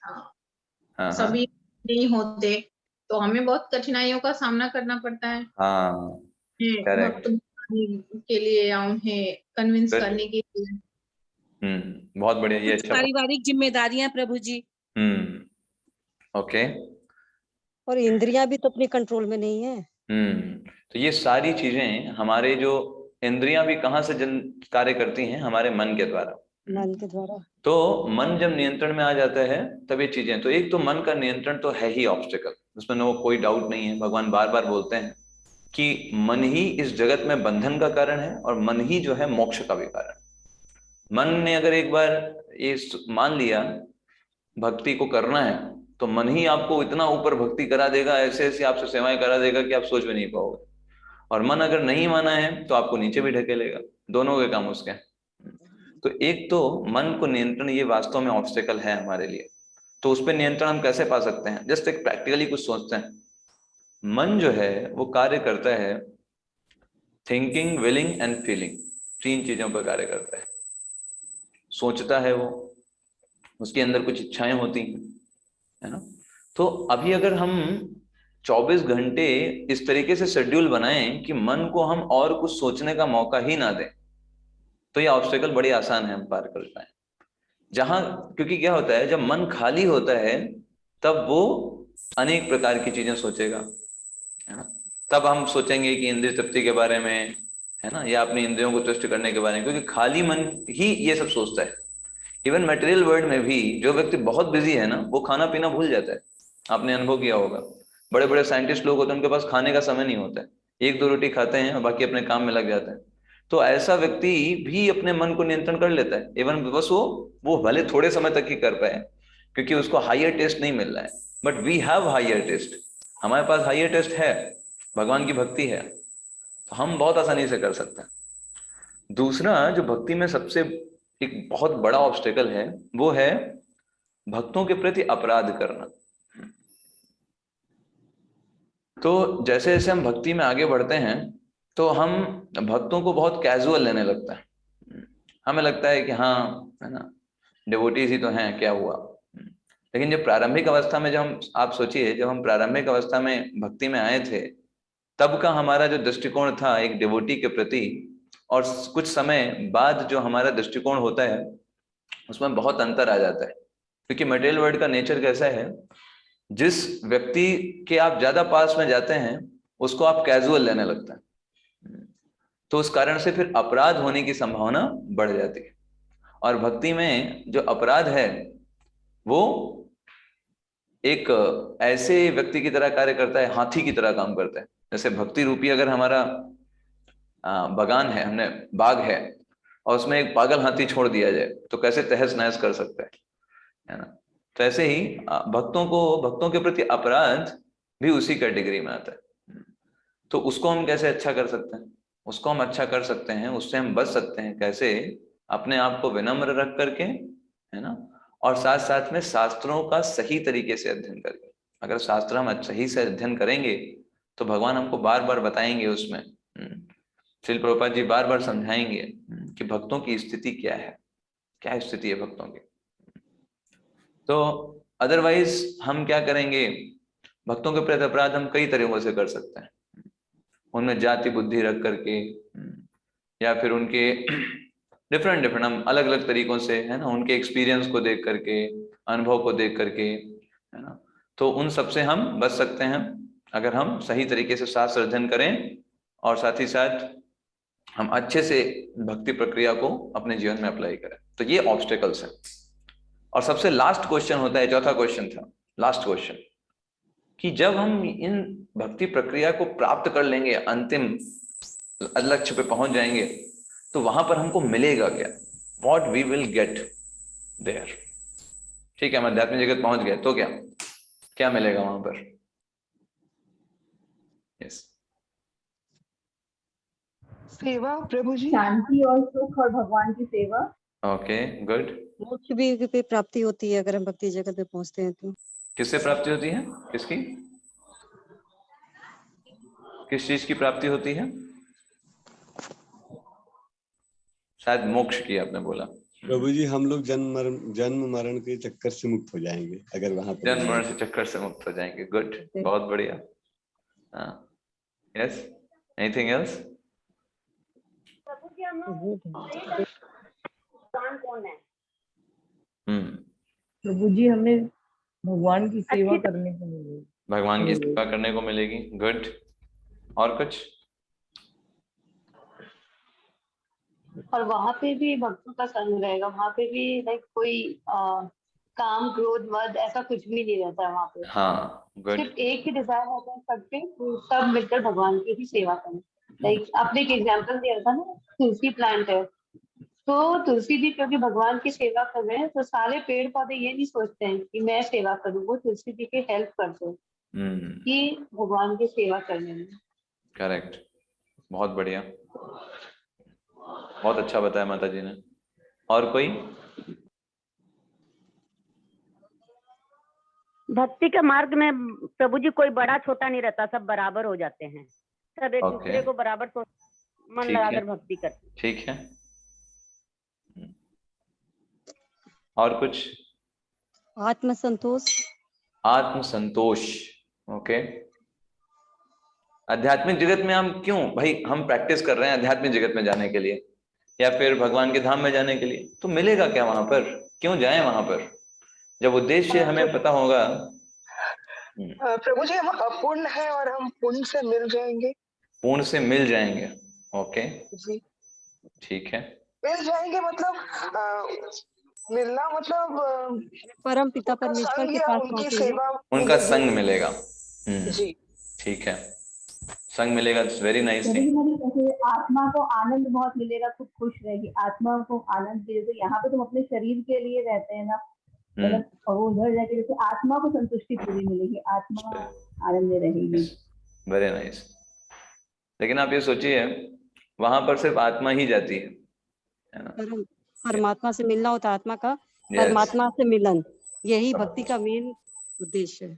सभी नहीं होते तो हमें बहुत कठिनाइयों का सामना करना पड़ता है। हाँ, करेक्ट। के लिए या उन्हें कन्विंस करने के लिए। बहुत बढ़िया। ये अच्छा। पारिवारिक जिम्मेदारियां प्रभु जी। ओके। और इंद्रियां भी तो अपने कंट्रोल में नहीं है। तो ये सारी चीजें, हमारे जो इंद्रियां भी कहाँ से कार्य करती हैं? हमारे मन के द्वारा। मन के द्वारा। तो मन जब नियंत्रण में आ जाता है तब ये चीजें, तो एक तो मन का नियंत्रण तो है ही ऑब्स्टिकल, उसमें नो कोई डाउट नहीं है। भगवान बार बार बोलते हैं कि मन ही इस जगत में बंधन का कारण है और मन ही जो है मोक्ष का भी कारण। मन ने अगर एक बार ये मान लिया भक्ति को करना है तो मन ही आपको इतना ऊपर भक्ति करा देगा, ऐसे ऐसे आपसे सेवाएं करा देगा कि आप सोच भी नहीं पाओगे। और मन अगर नहीं माना है तो आपको नीचे भी ढकेलेगा। दोनों के काम उसके। तो एक तो मन को नियंत्रण, ये वास्तव में ऑब्स्टिकल है हमारे लिए। तो उस पर नियंत्रण हम कैसे पा सकते हैं? जस्ट एक प्रैक्टिकली कुछ सोचते हैं। मन जो है वो कार्य करता है थिंकिंग, विलिंग एंड फीलिंग, 3 चीजों पर कार्य करता है। सोचता है वो, उसके अंदर कुछ इच्छाएं होती हैं, है ना। तो अभी अगर हम 24 घंटे इस तरीके से शेड्यूल बनाएं कि मन को हम और कुछ सोचने का मौका ही ना दें, तो ये ऑब्स्टेकल बड़ी आसान है हम पार कर पाए। क्योंकि क्या होता है, जब मन खाली होता है तब वो अनेक प्रकार की चीजें सोचेगा, है ना। तब हम सोचेंगे कि इंद्रिय तृप्ति के बारे में, है ना, या अपनी इंद्रियों को तुष्ट करने के बारे में, क्योंकि खाली मन ही ये सब सोचता है। इवन मटेरियल वर्ल्ड में भी जो व्यक्ति बहुत बिजी है ना, वो खाना पीना भूल जाता है। आपने अनुभव किया होगा, बड़े बड़े साइंटिस्ट लोग होते हैं, उनके पास खाने का समय नहीं होता है, 1-2 रोटी खाते हैं और बाकी अपने काम में लग जाते हैं। तो ऐसा व्यक्ति भी अपने मन को नियंत्रण कर लेता है। इवन बस वो भले थोड़े समय तक ही कर पाए, क्योंकि उसको हायर टेस्ट नहीं मिल रहा है। But we have higher test, हमारे पास हायर टेस्ट है, भगवान की भक्ति है, तो हम बहुत आसानी से कर सकते हैं। दूसरा जो भक्ति में सबसे एक बहुत बड़ा ऑब्स्टेकल है वो है भक्तों के प्रति अपराध करना। तो जैसे जैसे हम भक्ति में आगे बढ़ते हैं तो हम भक्तों को बहुत कैजुअल लेने लगता है। हमें लगता है कि हाँ, है ना, डिवोटीज ही तो हैं, क्या हुआ। लेकिन जब प्रारंभिक अवस्था में, जब आप सोचिए, जब हम प्रारंभिक अवस्था में भक्ति में आए थे, तब का हमारा जो दृष्टिकोण था एक डिवोटी के प्रति, और कुछ समय बाद जो हमारा दृष्टिकोण होता है उसमें बहुत अंतर आ जाता है। क्योंकि मटेरियल वर्ल्ड का नेचर कैसा है, जिस व्यक्ति के आप ज्यादा पास में जाते हैं उसको आप कैजुअल लेने लगते हैं, तो उस कारण से फिर अपराध होने की संभावना बढ़ जाती है। और भक्ति में जो अपराध है वो एक ऐसे व्यक्ति की तरह कार्य करता है, हाथी की तरह काम करता है। जैसे भक्ति रूपी अगर हमारा बगान है, हमने बाग है, और उसमें एक पागल हाथी छोड़ दिया जाए तो कैसे तहस नहस कर सकता है ना। तो ऐसे ही भक्तों के प्रति अपराध भी उसी कैटेगरी में आता है। तो उसको हम कैसे अच्छा कर सकते हैं? उसको हम अच्छा कर सकते हैं, उससे हम बच सकते हैं कैसे? अपने आप को विनम्र रख करके, है ना, और साथ साथ में शास्त्रों का सही तरीके से अध्ययन करके। अगर शास्त्र हम सही से अध्ययन करेंगे तो भगवान हमको बार बार बताएंगे उसमें, श्रील प्रभुपाद जी बार बार समझाएंगे कि भक्तों की स्थिति क्या है, क्या स्थिति है भक्तों की। तो अदरवाइज हम क्या करेंगे? भक्तों के प्रति अपराध हम कई तरीकों से कर सकते हैं। उनमें जाति बुद्धि रख करके, या फिर उनके डिफरेंट हम अलग अलग तरीकों से, है ना, उनके एक्सपीरियंस को देख करके, अनुभव को देख करके, है ना, तो उन सब से हम बच सकते हैं अगर हम सही तरीके से शास्त्र अध्ययन करें और साथ ही साथ हम अच्छे से भक्ति प्रक्रिया को अपने जीवन में अप्लाई करें। तो ये ऑब्स्टेकल्स हैं। और सबसे लास्ट क्वेश्चन होता है, चौथा क्वेश्चन था, लास्ट क्वेश्चन, कि जब हम इन भक्ति प्रक्रिया को प्राप्त कर लेंगे, अंतिम लक्ष्य पे पहुंच जाएंगे, तो वहां पर हमको मिलेगा क्या? What we will get there. ठीक है, हम आध्यात्मिक जगत पहुंच गए तो क्या मिलेगा वहां पर? यस, सेवा प्रभु जी, शांति और सुख और भगवान की सेवा। Okay, good. मोक्ष भी प्राप्ति होती है अगर हम भक्ति जगत में पहुंचते हैं तो। किससे प्राप्ति होती है? किसकी? किस चीज की प्राप्ति होती है? शायद मोक्ष की आपने बोला। प्रभु जी, हम लोग जन्म मरण के चक्कर से मुक्त हो जाएंगे अगर वहां पर जन्म मरण से चक्कर से मुक्त हो जाएंगे। गुड, बहुत बढ़िया। Yes, anything else? प्रभु जी, हम भगवान कौन है? प्रभु जी, हमें भगवान की सेवा करने को मिलेगी। भगवान की सेवा करने को मिलेगी। गुड, और कुछ? और वहाँ पे भी भक्तों का संग रहेगा, वहाँ पे भी लाइक कोई काम क्रोध मद ऐसा कुछ भी नहीं रहता है वहाँ पे। हाँ, गुड। सिर्फ एक ही डिजायर होता है सबके, सब मिलकर भगवान की ही सेवा करें। लाइक आपने एक एग्जांपल दिया था ना, तुलसी प्लांट है, तो तुलसी जी क्योंकि भगवान की सेवा कर रहे हैं, तो सारे पेड़ पौधे ये नहीं सोचते हैं कि मैं सेवा करूँ, वो तुलसी जी की हेल्प करते हैं कि भगवान की सेवा करने में। करेक्ट, बहुत बढ़िया, बहुत अच्छा बताया माता जी ने। और कोई? भक्ति के मार्ग में प्रभु जी कोई बड़ा छोटा नहीं रहता, सब बराबर हो जाते हैं, सब एक दूसरे को बराबर मन लगाकर भक्ति करते हैं। ठीक है, और कुछ? आत्मसंतोष। आत्मसंतोष, ओके। आध्यात्मिक जगत में हम क्यों भाई हम प्रैक्टिस कर रहे हैं आध्यात्मिक जगत में जाने के लिए या फिर भगवान के धाम में जाने के लिए, तो मिलेगा क्या वहां पर? क्यों जाएं वहां पर जब उद्देश्य हमें पता होगा? प्रभु जी, हम अपूर्ण है और हम पूर्ण से मिल जाएंगे। पूर्ण से मिल जाएंगे, ओके जी, ठीक है। मिल जाएंगे मतलब मिलना मतलब परम पिता परमेश्वर के पास उनकी सेवा, उनका संग मिलेगा। जी, ठीक है, संग मिलेगा, वेरी नाइस थिंग। आत्मा को आनंद बहुत मिलेगा, खूब खुश रहेगी, आत्मा को आनंद मिलेगा। यहाँ पे तुम अपने शरीर के लिए रहते हैं ना, मतलब उधर जाके जैसे आत्मा को संतुष्टि पूरी मिलेगी, आत्मा आनंद में रहेगी। Very nice. लेकिन आप ये सोचिए वहां पर सिर्फ आत्मा ही जाती है ना? परमात्मा से मिलना होता है, आत्मा का परमात्मा से मिलन, यही भक्ति का मेन उद्देश्य है।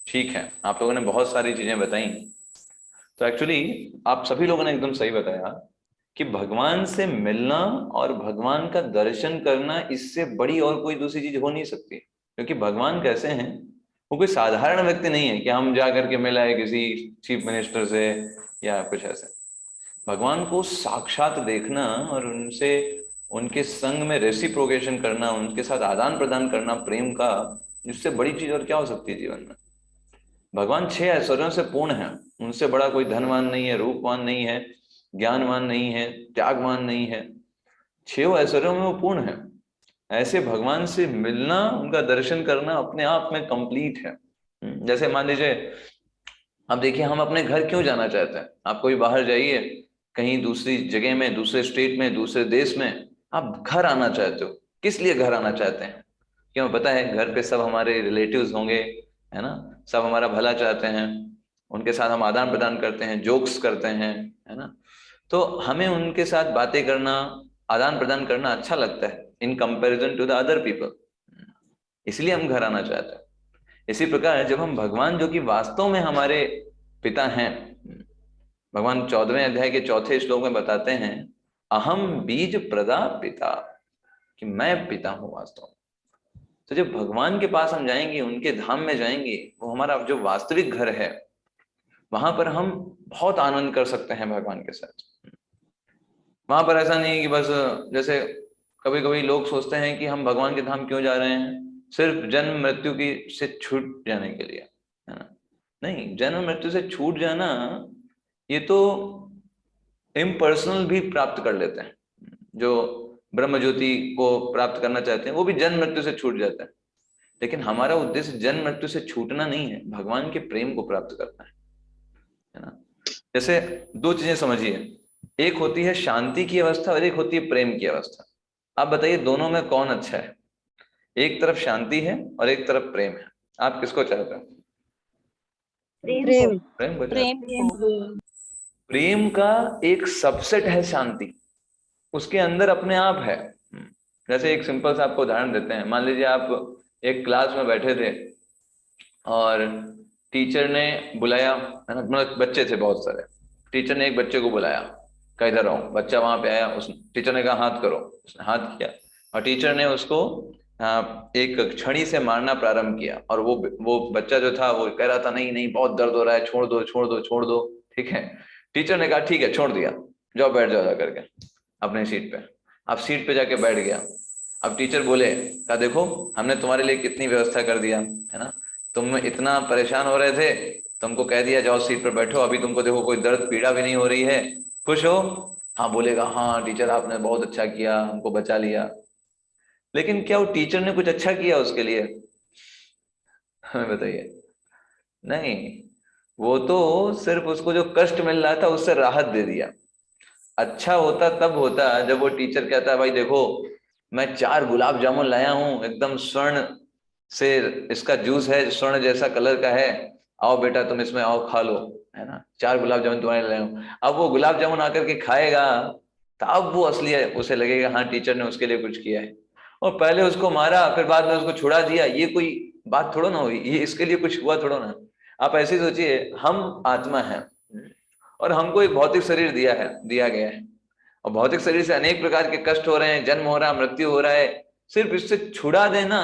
ठीक है, आप लोगों ने बहुत सारी चीजें बताई। तो एक्चुअली आप सभी लोगों ने एकदम सही बताया कि भगवान से मिलना और भगवान का दर्शन करना, इससे बड़ी और कोई दूसरी चीज हो नहीं सकती। क्योंकि भगवान कैसे हैं, वो कोई साधारण व्यक्ति नहीं है कि हम जा करके मिलाए किसी चीफ मिनिस्टर से या कुछ ऐसे। भगवान को साक्षात देखना और उनसे, उनके संग में रेसिप्रोकेशन करना, उनके साथ आदान प्रदान करना प्रेम का, इससे बड़ी चीज और क्या हो सकती है जीवन में। भगवान 6 ऐश्वर्यों से पूर्ण है, उनसे बड़ा कोई धनवान नहीं है, रूपवान नहीं है, ज्ञानवान नहीं है, त्यागवान नहीं है। 6 ऐश्वर्यों में वो पूर्ण है। ऐसे भगवान से मिलना, उनका दर्शन करना अपने आप में कंप्लीट है। जैसे मान लीजिए, अब देखिए हम अपने घर क्यों जाना चाहते हैं। आप कोई बाहर जाइए, कहीं दूसरी जगह में, दूसरे स्टेट में, दूसरे देश में, आप घर आना चाहते हो। किस लिए घर आना चाहते हैं? क्यों? पता है घर पे सब हमारे रिलेटिव्स होंगे, है ना, सब हमारा भला चाहते हैं, उनके साथ हम आदान प्रदान करते हैं, जोक्स करते हैं, है ना। तो हमें उनके साथ बातें करना, आदान प्रदान करना अच्छा लगता है in comparison to the other people, इसलिए हम घर आना चाहते हैं। इसी प्रकार जब हम भगवान, जो कि वास्तव में हमारे पिता हैं, भगवान 14वें अध्याय के 4थे श्लोक में बताते हैं, अहम बीज प्रदा पिता, कि मैं पिता हूं वास्तव में। तो जब भगवान के पास हम जाएंगे, उनके धाम में जाएंगे, वो हमारा जो वास्तविक घर है, वहां पर हम बहुत आनंद कर सकते हैं भगवान के साथ। वहां पर ऐसा नहीं है कि बस, जैसे कभी कभी लोग सोचते हैं कि हम भगवान के धाम क्यों जा रहे हैं, सिर्फ जन्म मृत्यु की से छूट जाने के लिए, है ना। नहीं, जन्म मृत्यु से छूट जाना ये तो इम्पर्सनल भी प्राप्त कर लेते हैं। जो ब्रह्म ज्योति को प्राप्त करना चाहते हैं वो भी जन्म मृत्यु से छूट जाते हैं। लेकिन हमारा उद्देश्य जन्म मृत्यु से छूटना नहीं है, भगवान के प्रेम को प्राप्त करना है ना। जैसे 2 चीजें समझिए, एक होती है शांति की अवस्था और एक होती है प्रेम की अवस्था। आप बताइए दोनों में कौन अच्छा है? एक तरफ शांति है और एक तरफ प्रेम है, आप किसको चाहते हो? प्रेम। प्रेम को चाहते प्रेम हो। को। प्रेम का एक सबसेट है शांति, उसके अंदर अपने आप है। जैसे एक सिंपल सा आपको उदाहरण देते हैं। मान लीजिए आप एक क्लास में बैठे थे और टीचर ने बुलाया, है ना, मतलब बच्चे थे बहुत सारे, टीचर ने एक बच्चे को बुलाया, कहा इधर आओ। बच्चा वहां पे आया, उस टीचर ने कहा हाथ करो, उसने हाथ किया और टीचर ने उसको एक छड़ी से मारना प्रारंभ किया। और वो बच्चा जो था वो कह रहा था नहीं नहीं बहुत दर्द हो रहा है, छोड़ दो छोड़ दो छोड़ दो। ठीक है, टीचर ने कहा ठीक है छोड़ दिया, जाओ बैठ जाओ जा करके अपने सीट पे। अब सीट पे जाके बैठ गया। अब टीचर बोले, कहा देखो हमने तुम्हारे लिए कितनी व्यवस्था कर दिया, है ना, तुम इतना परेशान हो रहे थे, तुमको कह दिया जाओ सीट पर बैठो, अभी तुमको देखो कोई दर्द पीड़ा भी नहीं हो रही है, खुश हो? हाँ बोलेगा, हाँ टीचर आपने बहुत अच्छा किया, हमको बचा लिया। लेकिन क्या वो टीचर ने कुछ अच्छा किया उसके लिए? हमें बताइए। नहीं, वो तो सिर्फ उसको जो कष्ट मिल रहा था उससे राहत दे दिया। अच्छा होता तब होता जब वो टीचर कहता है भाई देखो मैं 4 गुलाब जामुन लाया हूं, एकदम स्वर्ण से इसका जूस है, स्वर्ण जैसा कलर का है, आओ बेटा तुम इसमें आओ खा लो, है ना, 4 गुलाब जामुन तुम्हारे लाया हूं। अब वो गुलाब जामुन आकर के खाएगा तब वो असली है, उसे लगेगा हाँ टीचर ने उसके लिए कुछ किया है। और पहले उसको मारा फिर बाद में उसको छुड़ा दिया, ये कोई बात थोड़ा ना हुई, ये इसके लिए कुछ हुआ थोड़ा ना। आप ऐसे सोचिए, हम आत्मा है और हमको एक भौतिक शरीर दिया गया है, और भौतिक शरीर से अनेक प्रकार के कष्ट हो रहे हैं, जन्म हो रहा है, मृत्यु हो रहा है। सिर्फ इससे छुड़ा देना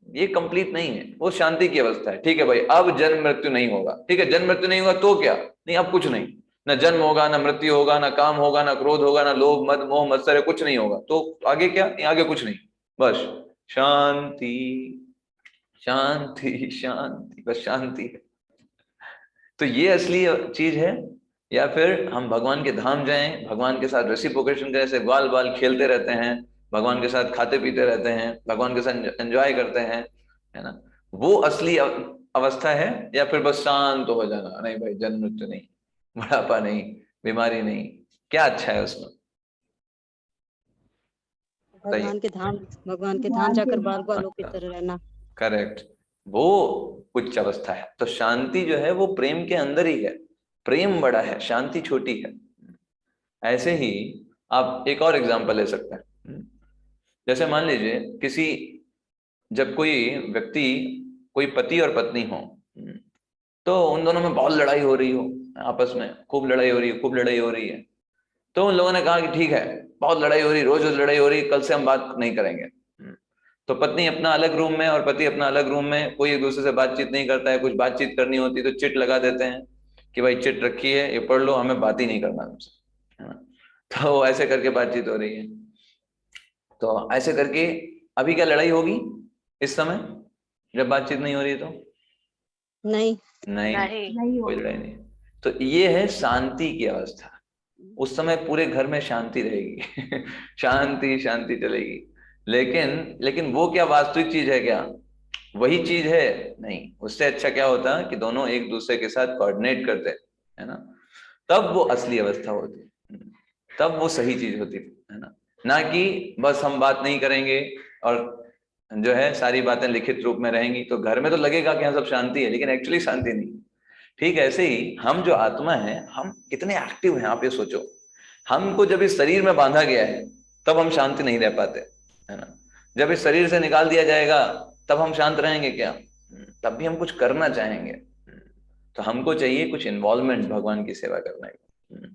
ये कंप्लीट नहीं है, वो शांति की अवस्था है। ठीक है भाई अब जन्म मृत्यु नहीं होगा, ठीक है जन्म मृत्यु नहीं होगा तो क्या, नहीं अब कुछ नहीं, ना जन्म होगा, ना मृत्यु होगा, ना काम होगा, ना क्रोध होगा, ना लोभ मद मोह मत्सर, कुछ नहीं होगा। तो आगे क्या? नहीं आगे कुछ नहीं, बस शांति शांति शांति, बस शांति है। तो ये असली चीज है। या फिर हम भगवान के धाम जाएं, भगवान के साथ रेसिप्रोकेशन करें, ऐसे बाल बाल खेलते रहते हैं, भगवान के साथ खाते पीते रहते हैं, भगवान के साथ एंजॉय करते हैं, है ना, वो असली अवस्था है। या फिर बस शांत हो जाना, नहीं भाई जन्म मृत्यु नहीं, बुढ़ापा नहीं, बीमारी नहीं, क्या अच्छा है उसमें? भगवान के धाम जाकर बाल बालों की तरह रहना। करेक्ट, वो उच्च अवस्था है। तो शांति जो है वो प्रेम के अंदर ही है, प्रेम बड़ा है, शांति छोटी है। ऐसे ही आप एक और एग्जांपल ले सकते हैं। जैसे मान लीजिए जब कोई व्यक्ति, कोई पति और पत्नी हो, तो उन दोनों में बहुत लड़ाई हो रही हो, आपस में खूब लड़ाई हो रही है, खूब लड़ाई हो रही है। तो उन लोगों ने कहा कि ठीक है, बहुत लड़ाई हो रही, रोज रोज लड़ाई हो रही, कल से हम बात नहीं करेंगे। तो पत्नी अपना अलग रूम में और पति अपना अलग रूम में, कोई एक दूसरे से बातचीत नहीं करता है। कुछ बातचीत करनी होती तो चिट लगा देते हैं कि भाई चिट रखी है, ये पढ़ लो, हमें बात ही नहीं करना तुमसे, है ना। तो ऐसे करके बातचीत हो रही है। तो ऐसे करके अभी क्या लड़ाई होगी इस समय जब बातचीत नहीं हो रही? तो नहीं नहीं कोई लड़ाई नहीं। तो ये है शांति की अवस्था। उस समय पूरे घर में शांति रहेगी शांति शांति चलेगी। लेकिन वो क्या वास्तविक चीज है? क्या वही चीज है? नहीं। उससे अच्छा क्या होता कि दोनों एक दूसरे के साथ कोऑर्डिनेट करते, है ना, तब वो असली अवस्था होती, तब वो सही चीज होती है ना कि बस हम बात नहीं करेंगे और जो है सारी बातें लिखित रूप में रहेंगी। तो घर में तो लगेगा कि हाँ सब शांति है, लेकिन एक्चुअली शांति नहीं। ठीक ऐसे ही हम जो आत्मा है, हम कितने एक्टिव हैं आप ये सोचो। हमको जब इस शरीर में बांधा गया है तब हम शांति नहीं रह पाते, है ना। जब इस शरीर से निकाल दिया जाएगा तब हम शांत रहेंगे क्या? तब भी हम कुछ करना चाहेंगे। तो हमको चाहिए कुछ इन्वॉल्वमेंट भगवान की सेवा करने का।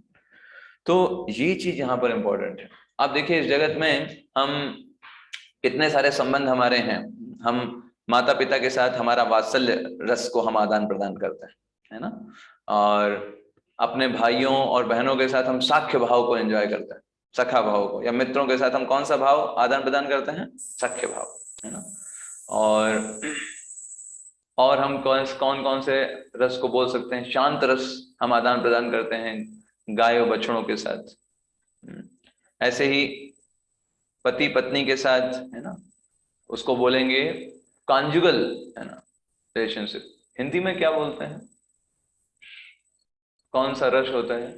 तो ये चीज यहाँ पर इंपॉर्टेंट है। आप देखिए इस जगत में हम कितने सारे संबंध हमारे हैं। हम माता पिता के साथ हमारा वात्सल्य रस को हम आदान प्रदान करते हैं, है ना। और अपने भाइयों और बहनों के साथ हम साख्य भाव को एंजॉय करते हैं, सखा भाव को। या मित्रों के साथ हम कौन सा भाव आदान प्रदान करते हैं? सख्य भाव, है ना। और हम कौन कौन से रस को बोल सकते हैं? शांत रस हम आदान प्रदान करते हैं गाय और बछड़ों के साथ। ऐसे ही पति पत्नी के साथ, है ना, उसको बोलेंगे कॉन्जुगल, है ना, रिलेशनशिप। हिंदी में क्या बोलते हैं? कौन सा रस होता है?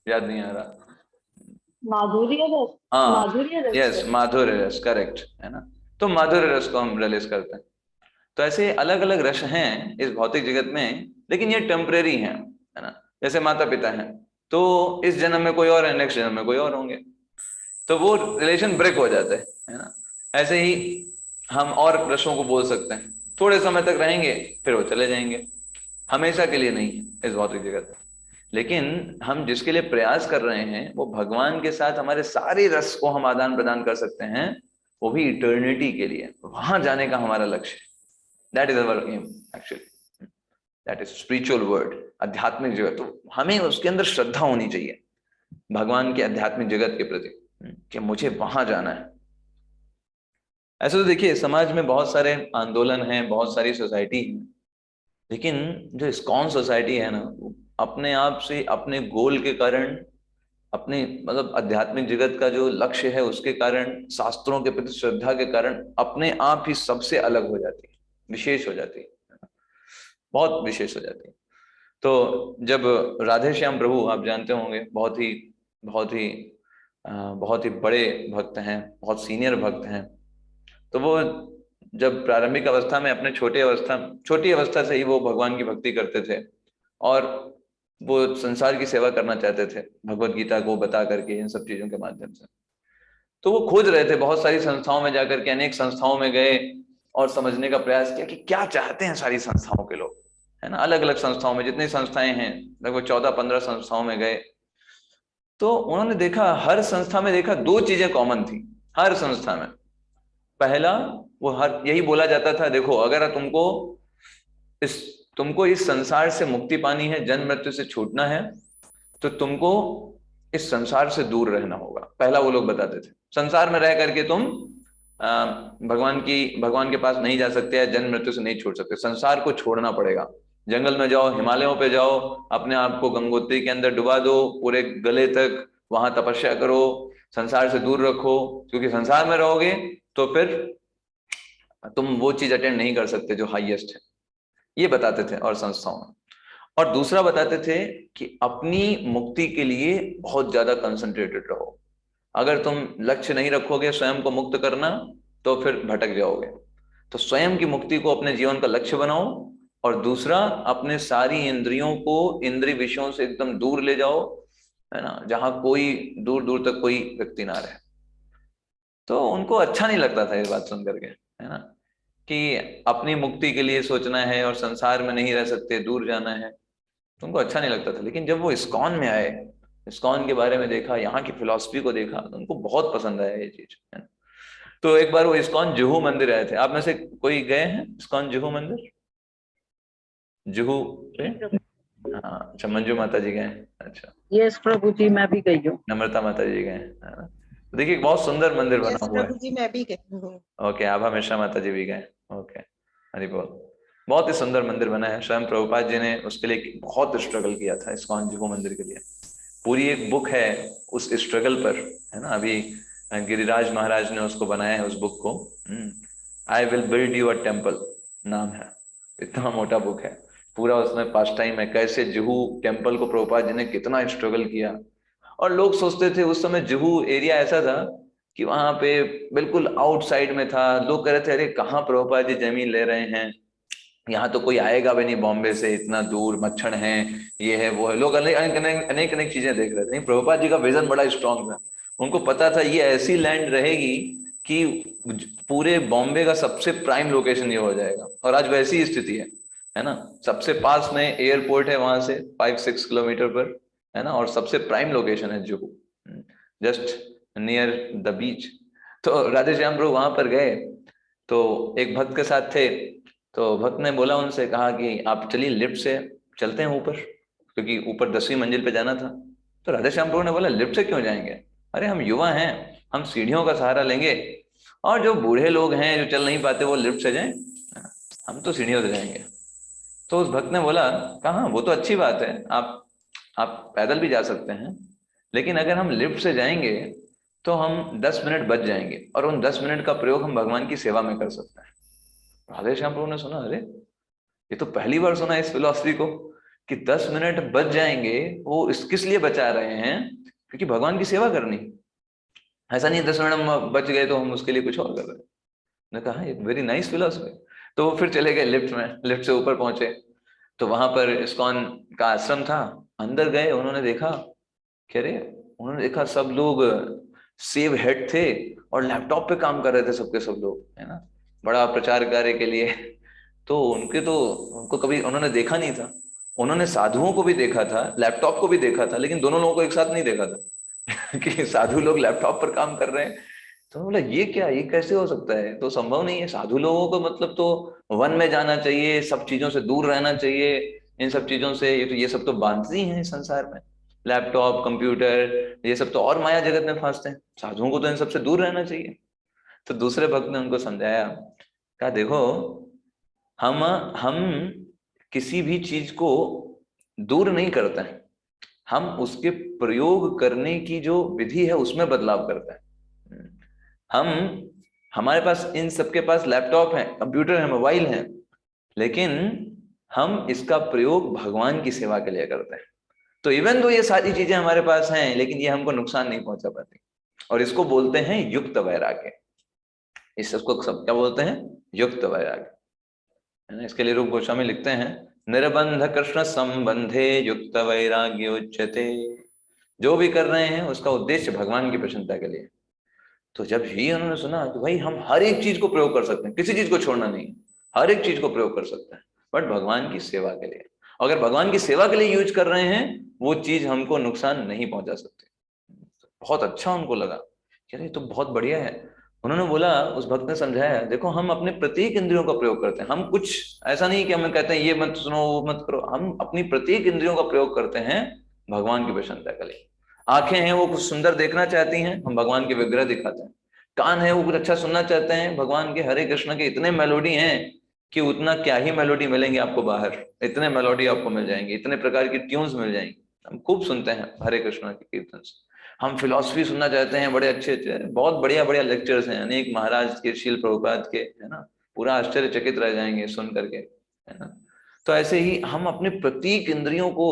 याद नहीं आ रहा। माधुर्य रस। हाँ, माधुर्य रस। यस, माधुर्य रस, करेक्ट, है ना। तो माधुर्य रस को हम रिलीज करते हैं। तो ऐसे अलग अलग रस हैं इस भौतिक जगत में, लेकिन ये टेम्परेरी हैं, है ना। जैसे माता पिता हैं, तो इस जन्म में कोई और है, नेक्स्ट जन्म में कोई और होंगे, तो वो रिलेशन ब्रेक हो जाता है ना। ऐसे ही हम और रसों को बोल सकते हैं, थोड़े समय तक रहेंगे फिर वो चले जाएंगे, हमेशा के लिए नहीं है इस भौतिक जगत में। लेकिन हम जिसके लिए प्रयास कर रहे हैं वो भगवान के साथ हमारे सारे रस को हम आदान प्रदान कर सकते हैं, वो भी इटर्निटी के लिए। वहां जाने का हमारा लक्ष्य है। That is our am actually, that is spiritual word, आध्यात्मिक जगत। तो हमें उसके अंदर श्रद्धा होनी चाहिए भगवान के आध्यात्मिक जगत के प्रति कि मुझे वहां जाना है। ऐसे तो देखिए समाज में बहुत सारे आंदोलन हैं, बहुत सारी सोसाइटी है, लेकिन जो इस्कॉन सोसाइटी है ना, अपने आप से अपने गोल के कारण, अपने मतलब आध्यात्मिक जगत का जो लक्ष्य है उसके कारण, शास्त्रों के प्रति श्रद्धा के कारण अपने आप ही सबसे अलग हो जाती है, विशेष हो जाती है, बहुत विशेष हो जाती है। तो जब राधे श्याम प्रभु, आप जानते होंगे, बहुत ही बड़े भक्त हैं, बहुत सीनियर भक्त हैं। तो वो जब प्रारंभिक अवस्था में अपने छोटी अवस्था से ही वो भगवान की भक्ति करते थे और वो संसार की सेवा करना चाहते थे भगवत गीता को बता करके, इन सब चीजों के माध्यम से। तो वो खोज रहे थे, बहुत सारी संस्थाओं में जाकर के, अनेक संस्थाओं में गए और समझने का प्रयास किया कि क्या चाहते हैं सारी संस्थाओं के लोग, है ना। अलग अलग संस्थाओं में, जितनी संस्थाएं हैं, लगभग 14-15 संस्थाओं में गए। तो उन्होंने देखा, हर संस्था में देखा दो चीजें कॉमन थी हर संस्था में। पहला, वो हर यही बोला जाता था, देखो अगर तुमको इस संसार से मुक्ति पानी है, जन्म मृत्यु से छूटना है, तो तुमको इस संसार से दूर रहना होगा। पहला वो लोग बताते थे, संसार में रह करके तुम भगवान के पास नहीं जा सकते, जन्म मृत्यु से नहीं छूट सकते, संसार को छोड़ना पड़ेगा। जंगल में जाओ, हिमालयों पे जाओ, अपने आप को गंगोत्री के अंदर डुबा दो पूरे गले तक, वहां तपस्या करो, संसार से दूर रखो, क्योंकि संसार में रहोगे तो फिर तुम वो चीज अटेंड नहीं कर सकते जो हाईएस्ट है। ये बताते थे और संस्थाओं में। और दूसरा बताते थे कि अपनी मुक्ति के लिए बहुत ज्यादा कंसंट्रेटेड रहो। अगर तुम लक्ष्य नहीं रखोगे स्वयं को मुक्त करना, तो फिर भटक जाओगे। तो स्वयं की मुक्ति को अपने जीवन का लक्ष्य बनाओ, और दूसरा, अपने सारी इंद्रियों को इंद्रिय विषयों से एकदम दूर ले जाओ, है ना, जहां कोई दूर दूर तक कोई व्यक्ति ना रहे। तो उनको अच्छा नहीं लगता था ये बात सुन करके, है ना, कि अपनी मुक्ति के लिए सोचना है और संसार में नहीं रह सकते, दूर जाना है, तो उनको अच्छा नहीं लगता था। लेकिन जब वो इस्कॉन में आए, इस्कॉन के बारे में देखा, यहाँ की फिलॉसफी को देखा, तो उनको बहुत पसंद आया ये चीज, है ना। तो एक बार वो इस्कॉन जुहू मंदिर आए थे। आप में से कोई गए हैं इस्कॉन जुहू मंदिर? जुहू पे? हाँ, अच्छा, मंजू माता जी गए? अच्छा, यस प्रभु जी, मैं भी गई हूँ। नम्रता माता जी गए? हाँ। तो देखिए बहुत सुंदर मंदिर बना हुआ है। प्रभु जी मैं भी गई हूँ। ओके, आभा मिश्रा माता जी भी गए? ओके, हरि बोल। बहुत ही सुंदर मंदिर बना है। स्वयं प्रभुपाद जी ने उसके लिए बहुत स्ट्रगल किया था, इस्कॉन जुहू मंदिर के लिए। पूरी एक बुक है उस स्ट्रगल पर, है ना। अभी गिरिराज महाराज ने उसको बनाया है, उस बुक को। I will build you a temple नाम है। इतना मोटा बुक है पूरा, उसमें पास टाइम है कैसे जुहू टेम्पल को प्रभुपाद जी ने कितना स्ट्रगल किया। और लोग सोचते थे उस समय जुहू एरिया ऐसा था कि वहां पे बिल्कुल आउटसाइड में था। लोग कह रहे थे अरे कहाँ प्रभुपाद जी जमीन ले रहे हैं, यहाँ तो कोई आएगा भी नहीं बॉम्बे से, इतना दूर, मच्छर है, ये है वो है। लोग अनेक अनेक अनेक अनेक चीजें देख रहे थे। नहीं, प्रभुपाद जी का विजन बड़ा स्ट्रांग था। उनको पता था ये ऐसी लैंड रहेगी कि पूरे बॉम्बे का सबसे प्राइम लोकेशन ये हो जाएगा। और आज वैसी ही स्थिति है ना। सबसे पास में एयरपोर्ट है वहां से 5-6 किलोमीटर पर, है ना। और सबसे प्राइम लोकेशन है Juhu, just near the beach. तो राधे श्याम प्रभु वहां पर गए, तो एक भक्त के साथ थे। तो भक्त ने बोला, उनसे कहा कि आप चलिए लिफ्ट से चलते हैं ऊपर, क्योंकि ऊपर 10वीं मंजिल पे जाना था। तो राधे श्याम प्रभु ने बोला लिफ्ट से क्यों जाएंगे, अरे हम युवा हैं, हम सीढ़ियों का सहारा लेंगे। और जो बूढ़े लोग हैं जो चल नहीं पाते वो लिफ्ट से जाएं, हम तो सीढ़ियों से जाएंगे। तो उस भक्त ने बोला, कहाँ, वो तो अच्छी बात है, आप पैदल भी जा सकते हैं, लेकिन अगर हम लिफ्ट से जाएंगे तो हम 10 मिनट बच जाएंगे, और उन 10 मिनट का प्रयोग हम भगवान की सेवा में कर सकते हैं। राधे श्याम प्रभु ने सुना, अरे ये तो पहली बार सुना इस फिलॉसफी को कि 10 मिनट बच जाएंगे। वो किस लिए बचा रहे हैं, क्योंकि भगवान की सेवा करनी। ऐसा नहीं 10 मिनट हम बच गए तो हम उसके लिए कुछ और कर रहे हैं। ने कहा ये वेरी नाइस फिलॉसफी। तो वो फिर चले गए लिफ्ट में, लिफ्ट से ऊपर पहुंचे तो वहां पर इस्कॉन का आश्रम था। अंदर गए, उन्होंने देखा, कह रहे, उन्होंने देखा सब लोग सेव हेड थे और लैपटॉप पे काम कर रहे थे, सबके सब लोग, है ना, बड़ा प्रचार कार्य के लिए। तो उनको कभी उन्होंने देखा नहीं था। उन्होंने साधुओं को भी देखा था, लैपटॉप को भी देखा था, लेकिन दोनों लोगों को एक साथ नहीं देखा था कि साधु लोग लैपटॉप पर काम कर रहे हैं। तो बोला ये क्या, ये कैसे हो सकता है, तो संभव नहीं है। साधु लोगों को मतलब तो वन में जाना चाहिए, सब चीजों से दूर रहना चाहिए, इन सब चीजों से। ये सब तो बांधती हैं संसार में, लैपटॉप, कंप्यूटर, ये सब तो और माया जगत में फंसते हैं। साधुओं को तो इन सबसे दूर रहना चाहिए। तो दूसरे भक्त ने उनको समझाया, कहा देखो, हम किसी भी चीज को दूर नहीं करते हैं, हम उसके प्रयोग करने की जो विधि है उसमें बदलाव करते हैं। हमारे पास, इन सबके पास लैपटॉप है, कंप्यूटर है, मोबाइल है, लेकिन हम इसका प्रयोग भगवान की सेवा के लिए करते हैं। तो इवन तो ये सारी चीजें हमारे पास हैं, लेकिन ये हमको नुकसान नहीं पहुंचा पाती। और इसको बोलते हैं युक्त वैराग्य। इस सबको सब क्या बोलते हैं, युक्त वैराग्य, है ना। इसके लिए रूप गोस्वामी लिखते हैं, निर्बंध कृष्ण संबंधे युक्त वैराग्य उच्यते। जो भी कर रहे हैं उसका उद्देश्य भगवान की प्रसन्नता के लिए। तो जब ही उन्होंने सुना कि भाई हम हर एक चीज को प्रयोग कर सकते हैं, किसी चीज को छोड़ना नहीं, हर एक चीज को प्रयोग कर सकते हैं, बट भगवान की सेवा के लिए। अगर भगवान की सेवा के लिए यूज कर रहे हैं, वो चीज हमको नुकसान नहीं पहुंचा सकती। बहुत अच्छा उनको लगा, कह रहे तो बहुत बढ़िया है। उन्होंने बोला, उस भक्त ने समझाया, देखो हम अपने प्रत्येक इंद्रियों का प्रयोग करते हैं। हम कुछ ऐसा नहीं कि हमें कहते हैं ये मत सुनो वो मत करो, हम अपनी प्रत्येक इंद्रियों का प्रयोग करते हैं भगवान की प्रसन्नता के लिए। आंखें हैं वो कुछ सुंदर देखना चाहती हैं, हम भगवान के विग्रह दिखाते हैं। कान है वो कुछ अच्छा सुनना चाहते हैं, भगवान के हरे कृष्ण के इतने मेलोडी हैं कि उतना क्या ही मेलोडी मिलेंगे आपको बाहर, इतने मेलोडी आपको मिल जाएंगे, इतने प्रकार की ट्यून्स मिल जाएंगी। हम खूब सुनते हैं हरे कृष्ण के कीर्तन से। हम फिलॉसफी सुनना चाहते हैं, बड़े अच्छे अच्छे बहुत बढ़िया बढ़िया लेक्चर्स हैं अनेक महाराज के, शील प्रभुपाद के, है ना, पूरा आश्चर्यचकित रह जाएंगे सुन करके, है ना। तो ऐसे ही हम अपने प्रत्येक इंद्रियों को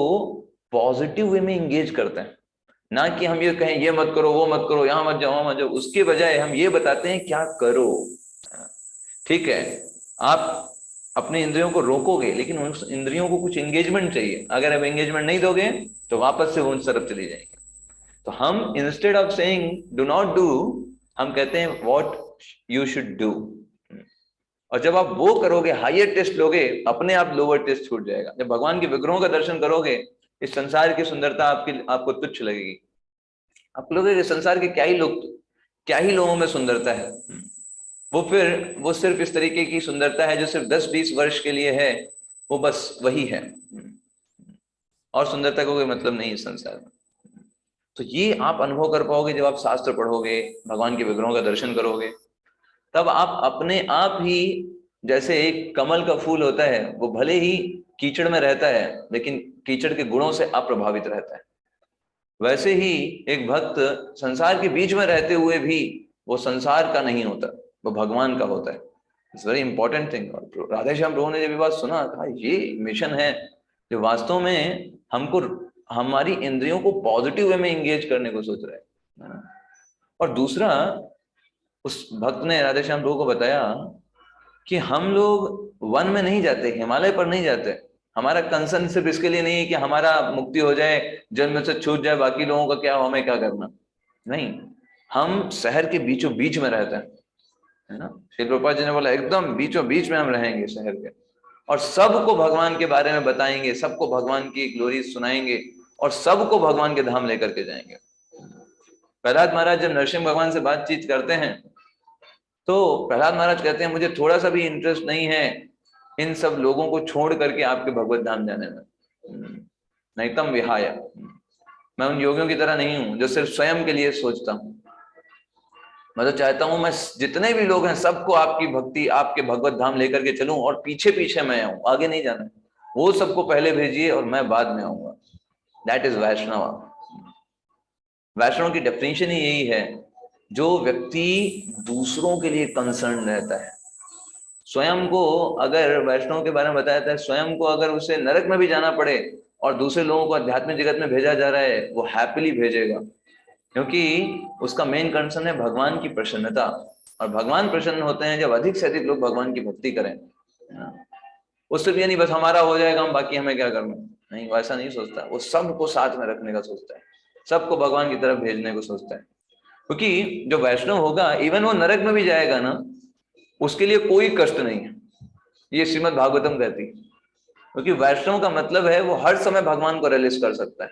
पॉजिटिव वे में इंगेज करते हैं, ना कि हम ये कहें ये मत करो वो मत करो, यहाँ मत जाओ वहां मत जाओ। उसके बजाय हम ये बताते हैं क्या करो। ठीक है, आप अपने इंद्रियों को रोकोगे, लेकिन उन इंद्रियों को कुछ एंगेजमेंट चाहिए। अगर आप एंगेजमेंट नहीं दोगे तो वापस से वो उन तरफ चली जाएंगे। तो हम instead of saying do not do, हम कहते हैं व्हाट यू शुड डू। और जब आप वो करोगे, हायर टेस्ट लोगे, अपने आप लोअर टेस्ट छूट जाएगा। जब भगवान के विग्रहों का दर्शन करोगे, इस संसार की सुंदरता आपको तुच्छ लगेगी। आप लोग संसार के क्या ही लोगों में सुंदरता है, वो सिर्फ इस तरीके की सुंदरता है जो सिर्फ 10-20 वर्ष के लिए है, वो बस वही है, और सुंदरता का कोई मतलब नहीं इस संसार में। तो ये आप अनुभव कर पाओगे जब आप शास्त्र पढ़ोगे, भगवान के विग्रहों का दर्शन करोगे। तब आप अपने आप ही, जैसे एक कमल का फूल होता है, वो भले ही कीचड़ में रहता है लेकिन कीचड़ के गुणों से अप्रभावित रहता है, वैसे ही एक भक्त संसार के बीच में रहते हुए भी वो संसार का नहीं होता, वो भगवान का होता है। It's very important thing. और राधेश्याम प्रभु ने जब ये बात सुना, कहा ये मिशन है जो वास्तव में हमको, हमारी इंद्रियों को पॉजिटिव वे में एंगेज करने को सोच रहा है। और दूसरा, उस भक्त ने राधेश्याम प्रभु को बताया कि हम लोग वन में नहीं जाते, हिमालय पर नहीं जाते। हमारा कंसर्न सिर्फ इसके लिए नहीं है कि हमारा मुक्ति हो जाए, जन्म से छूट जाए, बाकी लोगों का क्या हो, हमें क्या करना। नहीं, हम शहर के बीचों बीच में रहते हैं, है ना। श्री प्रभुपाद जी ने बोला एकदम बीचों बीच में हम रहेंगे शहर के, और सबको भगवान के बारे में बताएंगे, सबको भगवान की ग्लोरी सुनाएंगे, और सबको भगवान के धाम लेकर के जाएंगे। प्रहलाद महाराज जब नरसिंह भगवान से बातचीत करते हैं तो प्रहलाद महाराज कहते हैं, मुझे थोड़ा सा भी इंटरेस्ट नहीं है इन सब लोगों को छोड़ करके आपके भगवत धाम जाने में। नैतम विहाय, मैं उन योगियों की तरह नहीं हूं जो सिर्फ स्वयं के लिए सोचता हूं। मैं तो चाहता हूं मैं जितने भी लोग हैं सबको आपकी भक्ति, आपके भगवत धाम लेकर के चलूं, और पीछे पीछे मैं आऊं, आगे नहीं जाना। वो सबको पहले भेजिए और मैं बाद में आऊंगा। दैट इज वैष्णव। वैष्णव की डेफिनेशन ही यही है, जो व्यक्ति दूसरों के लिए कंसर्न रहता है। स्वयं को, अगर वैष्णव के बारे में बताया था, स्वयं को अगर उसे नरक में भी जाना पड़े और दूसरे लोगों को आध्यात्मिक जगत में भेजा जा रहा है, वो हैप्पीली भेजेगा, क्योंकि उसका मेन कंसर्न है भगवान की प्रसन्नता। और भगवान प्रसन्न होते हैं जब अधिक से अधिक लोग भगवान की भक्ति करें। उससे भी नहीं बस हमारा हो जाएगा, हम बाकी हमें क्या करना, नहीं, वैसा नहीं सोचता। वो सबको साथ में रखने का सोचता है, सबको भगवान की तरफ भेजने को सोचता है। क्योंकि जो वैष्णव होगा, इवन वो नरक में भी जाएगा ना, उसके लिए कोई कष्ट नहीं है, ये श्रीमद् भागवतम कहती है। क्योंकि वैष्णव का मतलब है वो हर समय भगवान को रिलीज कर सकता है।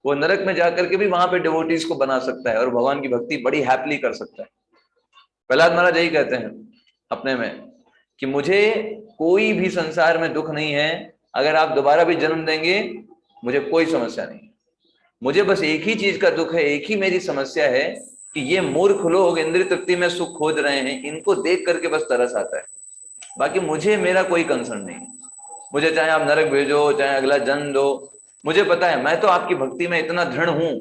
वो नरक में जाकर के भी वहां पे डिवोटीज को बना सकता है और भगवान की भक्ति बड़ी हैप्पीली कर सकता है। प्रहलाद महाराज यही कहते हैं अपने में कि मुझे कोई भी संसार में दुख नहीं है, अगर आप दोबारा भी जन्म देंगे मुझे कोई समस्या नहीं है। मुझे बस एक ही चीज का दुख है, एक ही मेरी समस्या है कि ये मूर्ख लोग इंद्रिय तृप्ति में सुख खोज रहे हैं, इनको देख करके बस तरस आता है। बाकी मुझे, मेरा कोई कंसर्न नहीं है। मुझे चाहे आप नरक भेजो, चाहे अगला जन्म दो, मुझे पता है मैं तो आपकी भक्ति में इतना दृढ़ हूं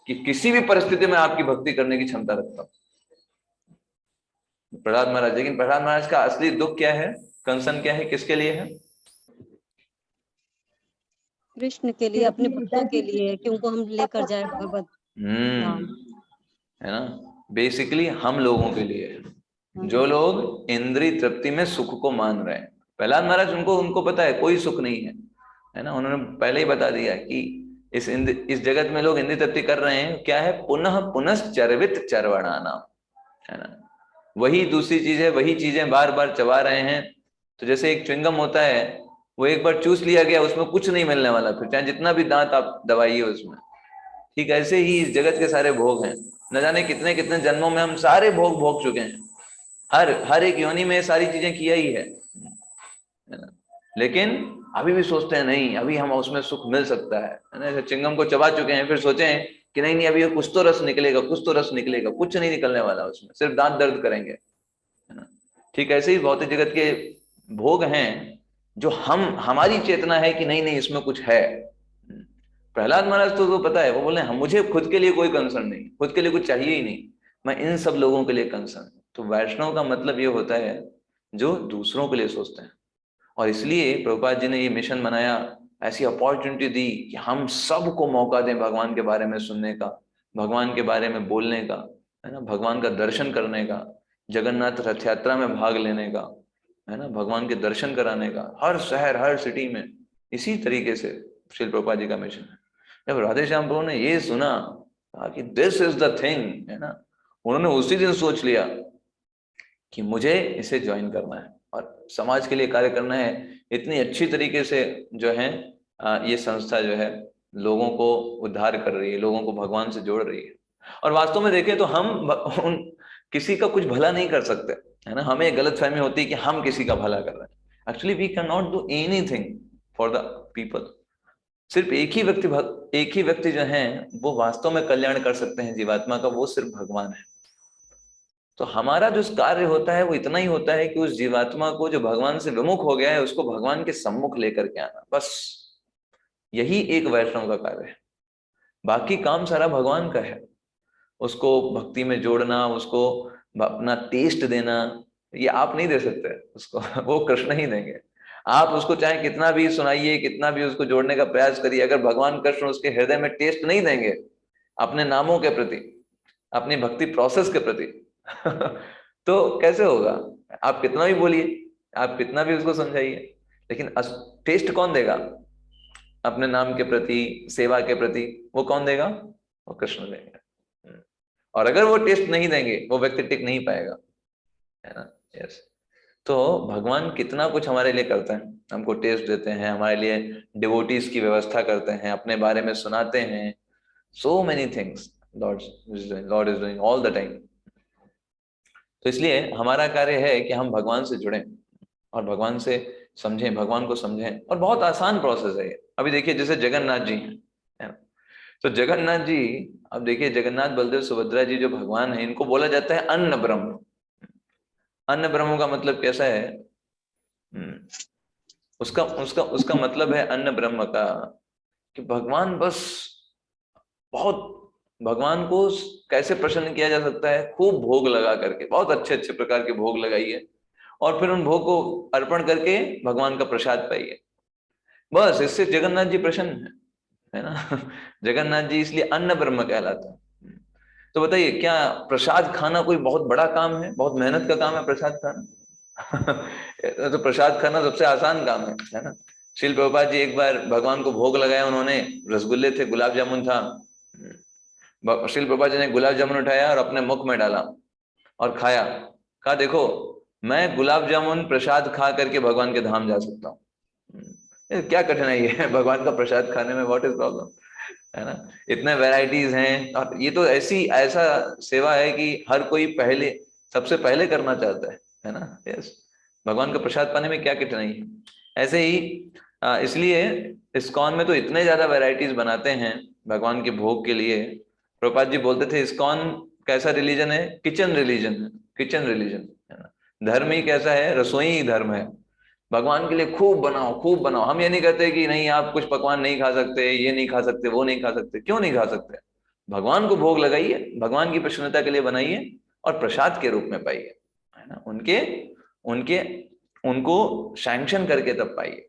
कि किसी भी परिस्थिति में आपकी भक्ति करने की क्षमता रखता हूं। प्रहलाद महाराज, लेकिन प्रहलाद महाराज का असली दुख क्या है, कंसर्न क्या है, किसके लिए है? कृष्ण के लिए, अपने भक्तों के लिए, कि उनको हम लेकर जाए भगवत धाम, है ना। बेसिकली हम लोगों के लिए है, जो लोग इंद्रिय तृप्ति में सुख को मान रहे हैं। प्रहलाद महाराज उनको पता है कोई सुख नहीं है ना। उन्होंने पहले ही बता दिया कि इस जगत में लोग इंद्रिय तृप्ति कर रहे हैं, क्या है, पुनः पुनश्चर्वित चर्वणानाम, है ना। वही दूसरी चीज है, वही चीजें बार बार चबा रहे हैं। तो जैसे एक च्युइंगम होता है, वो एक बार चूस लिया गया, उसमें कुछ नहीं मिलने वाला, फिर चाहे जितना भी दांत आप दबाइए उसमें। ठीक ऐसे ही इस जगत के सारे भोग हैं, न जाने कितने कितने जन्मों में हम सारे भोग भोग चुके हैं, हर एक योनि में सारी चीजें किया ही है ना। लेकिन अभी भी सोचते हैं नहीं, अभी हम उसमें सुख मिल सकता है ना। चिंगम को चबा चुके हैं, फिर सोचें कि नहीं नहीं, अभी कुछ तो रस निकलेगा, कुछ तो रस निकलेगा, कुछ नहीं निकलने वाला उसमें, सिर्फ दांत दर्द करेंगे, है ना। ठीक ऐसे ही भौतिक जगत के भोग हैं जो हमारी चेतना है कि नहीं नहीं इसमें कुछ है। प्रहलाद महाराज तो पता है, वो बोले हम, मुझे खुद के लिए कोई कंसर्न नहीं, खुद के लिए कुछ चाहिए ही नहीं, मैं इन सब लोगों के लिए कंसर्न। तो वैष्णव का मतलब ये होता है जो दूसरों के लिए सोचते हैं। और इसलिए प्रभुपाद जी ने ये मिशन बनाया, ऐसी अपॉर्चुनिटी दी कि हम सबको मौका दें भगवान के बारे में सुनने का, भगवान के बारे में बोलने का, है ना, भगवान का दर्शन करने का, जगन्नाथ रथ यात्रा में भाग लेने का, है ना, भगवान के दर्शन कराने का, हर शहर हर सिटी में। इसी तरीके से श्रील प्रभुपाद जी का मिशन है। जब राधेश्याम प्रभु ने ये सुना, कहा कि दिस इज द थिंग, है ना, उन्होंने उसी दिन सोच लिया कि मुझे इसे ज्वाइन करना है और समाज के लिए कार्य करना है। इतनी अच्छी तरीके से जो है ये संस्था जो है लोगों को उद्धार कर रही है, लोगों को भगवान से जोड़ रही है। और वास्तव में देखें तो हम किसी का कुछ भला नहीं कर सकते, है ना। हमें गलत फहमी होती है कि हम किसी का भला कर रहे हैं। Actually we can not do anything for the people. सिर्फ एक ही व्यक्ति जो है वो वास्तव में कल्याण कर सकते हैं जीवात्मा का, वो सिर्फ भगवान है। तो हमारा जो कार्य होता है वो इतना ही होता है कि उस जीवात्मा को जो भगवान से विमुख हो गया है उसको भगवान के सम्मुख लेकर के आना, बस यही एक वैष्णव का कार्य है। बाकी काम सारा भगवान का है। उसको भक्ति में जोड़ना, उसको अपना टेस्ट देना, ये आप नहीं दे सकते उसको वो कृष्ण ही देंगे। आप उसको चाहे कितना भी सुनाइए, कितना भी उसको जोड़ने का प्रयास करिए, अगर भगवान कृष्ण उसके हृदय में टेस्ट नहीं देंगे अपने नामों के प्रति, अपनी भक्ति प्रोसेस के प्रति तो कैसे होगा। आप कितना भी बोलिए, आप कितना भी उसको समझाइए, लेकिन टेस्ट कौन देगा अपने नाम के प्रति, सेवा के प्रति? वो कौन देगा? वो कृष्ण देंगे। और अगर वो टेस्ट नहीं देंगे वो व्यक्ति टिक नहीं पाएगा, है ना। यस। तो भगवान कितना कुछ हमारे लिए करते हैं, हमको टेस्ट देते हैं, हमारे लिए डिवोटीज की व्यवस्था करते हैं, अपने बारे में सुनाते हैं। So many things Lord is doing all the time. तो इसलिए हमारा कार्य है कि हम भगवान से जुड़ें और भगवान से समझें, भगवान को समझें। और बहुत आसान प्रोसेस है ये। अभी देखिए जैसे जगन्नाथ जी हैं, है ना। तो जगन्नाथ जी, अब देखिए जगन्नाथ बलदेव सुभद्रा जी जो भगवान है, इनको बोला जाता है अन्न ब्रह्म। अन्न ब्रह्म का मतलब कैसा है? उसका उसका उसका मतलब है अन्न ब्रह्म का कि भगवान बस बहुत, भगवान को कैसे प्रसन्न किया जा सकता है? खूब भोग लगा करके, बहुत अच्छे अच्छे प्रकार के भोग लगाइए और फिर उन भोग को अर्पण करके भगवान का प्रसाद पाइए। बस इससे जगन्नाथ जी प्रसन्न है ना। जगन्नाथ जी इसलिए अन्न ब्रह्म कहलाता है। तो बताइए, क्या प्रसाद खाना कोई बहुत बड़ा काम है? बहुत मेहनत का काम है प्रसाद खाना? तो प्रसाद खाना सबसे आसान काम है ना। श्रील प्रभुपाद जी एक बार भगवान को भोग लगाया उन्होंने, रसगुल्ले थे, गुलाब जामुन था। श्रील प्रभुपाद जी ने गुलाब जामुन उठाया और अपने मुख में डाला और खाया। कहा देखो, मैं गुलाब जामुन प्रसाद खा करके भगवान के धाम जा सकता हूँ। क्या कठिनाई है भगवान का प्रसाद खाने में? व्हाट इज प्रॉब्लम, है ना। इतने वैरायटीज हैं और ये तो ऐसा सेवा है कि हर कोई सबसे पहले करना चाहता है ना। यस, भगवान का प्रसाद पाने में क्या कठिनाई है? ऐसे ही इसलिए इस्कॉन में तो इतने ज्यादा वैरायटीज बनाते हैं भगवान के भोग के लिए। प्रभुपाद जी बोलते थे इस्कॉन कैसा रिलीजन है? किचन रिलीजन है, किचन रिलीजन, है ना। धर्म ही कैसा है? रसोई ही धर्म है। भगवान के लिए खूब बनाओ, खूब बनाओ। हम ये नहीं कहते कि नहीं आप कुछ पकवान नहीं खा सकते, ये नहीं खा सकते, वो नहीं खा सकते। क्यों नहीं खा सकते? भगवान को भोग लगाइए, भगवान की प्रसन्नता के लिए बनाइए और प्रसाद के रूप में पाइए, है ना। उनको सैंक्शन करके तब पाइए।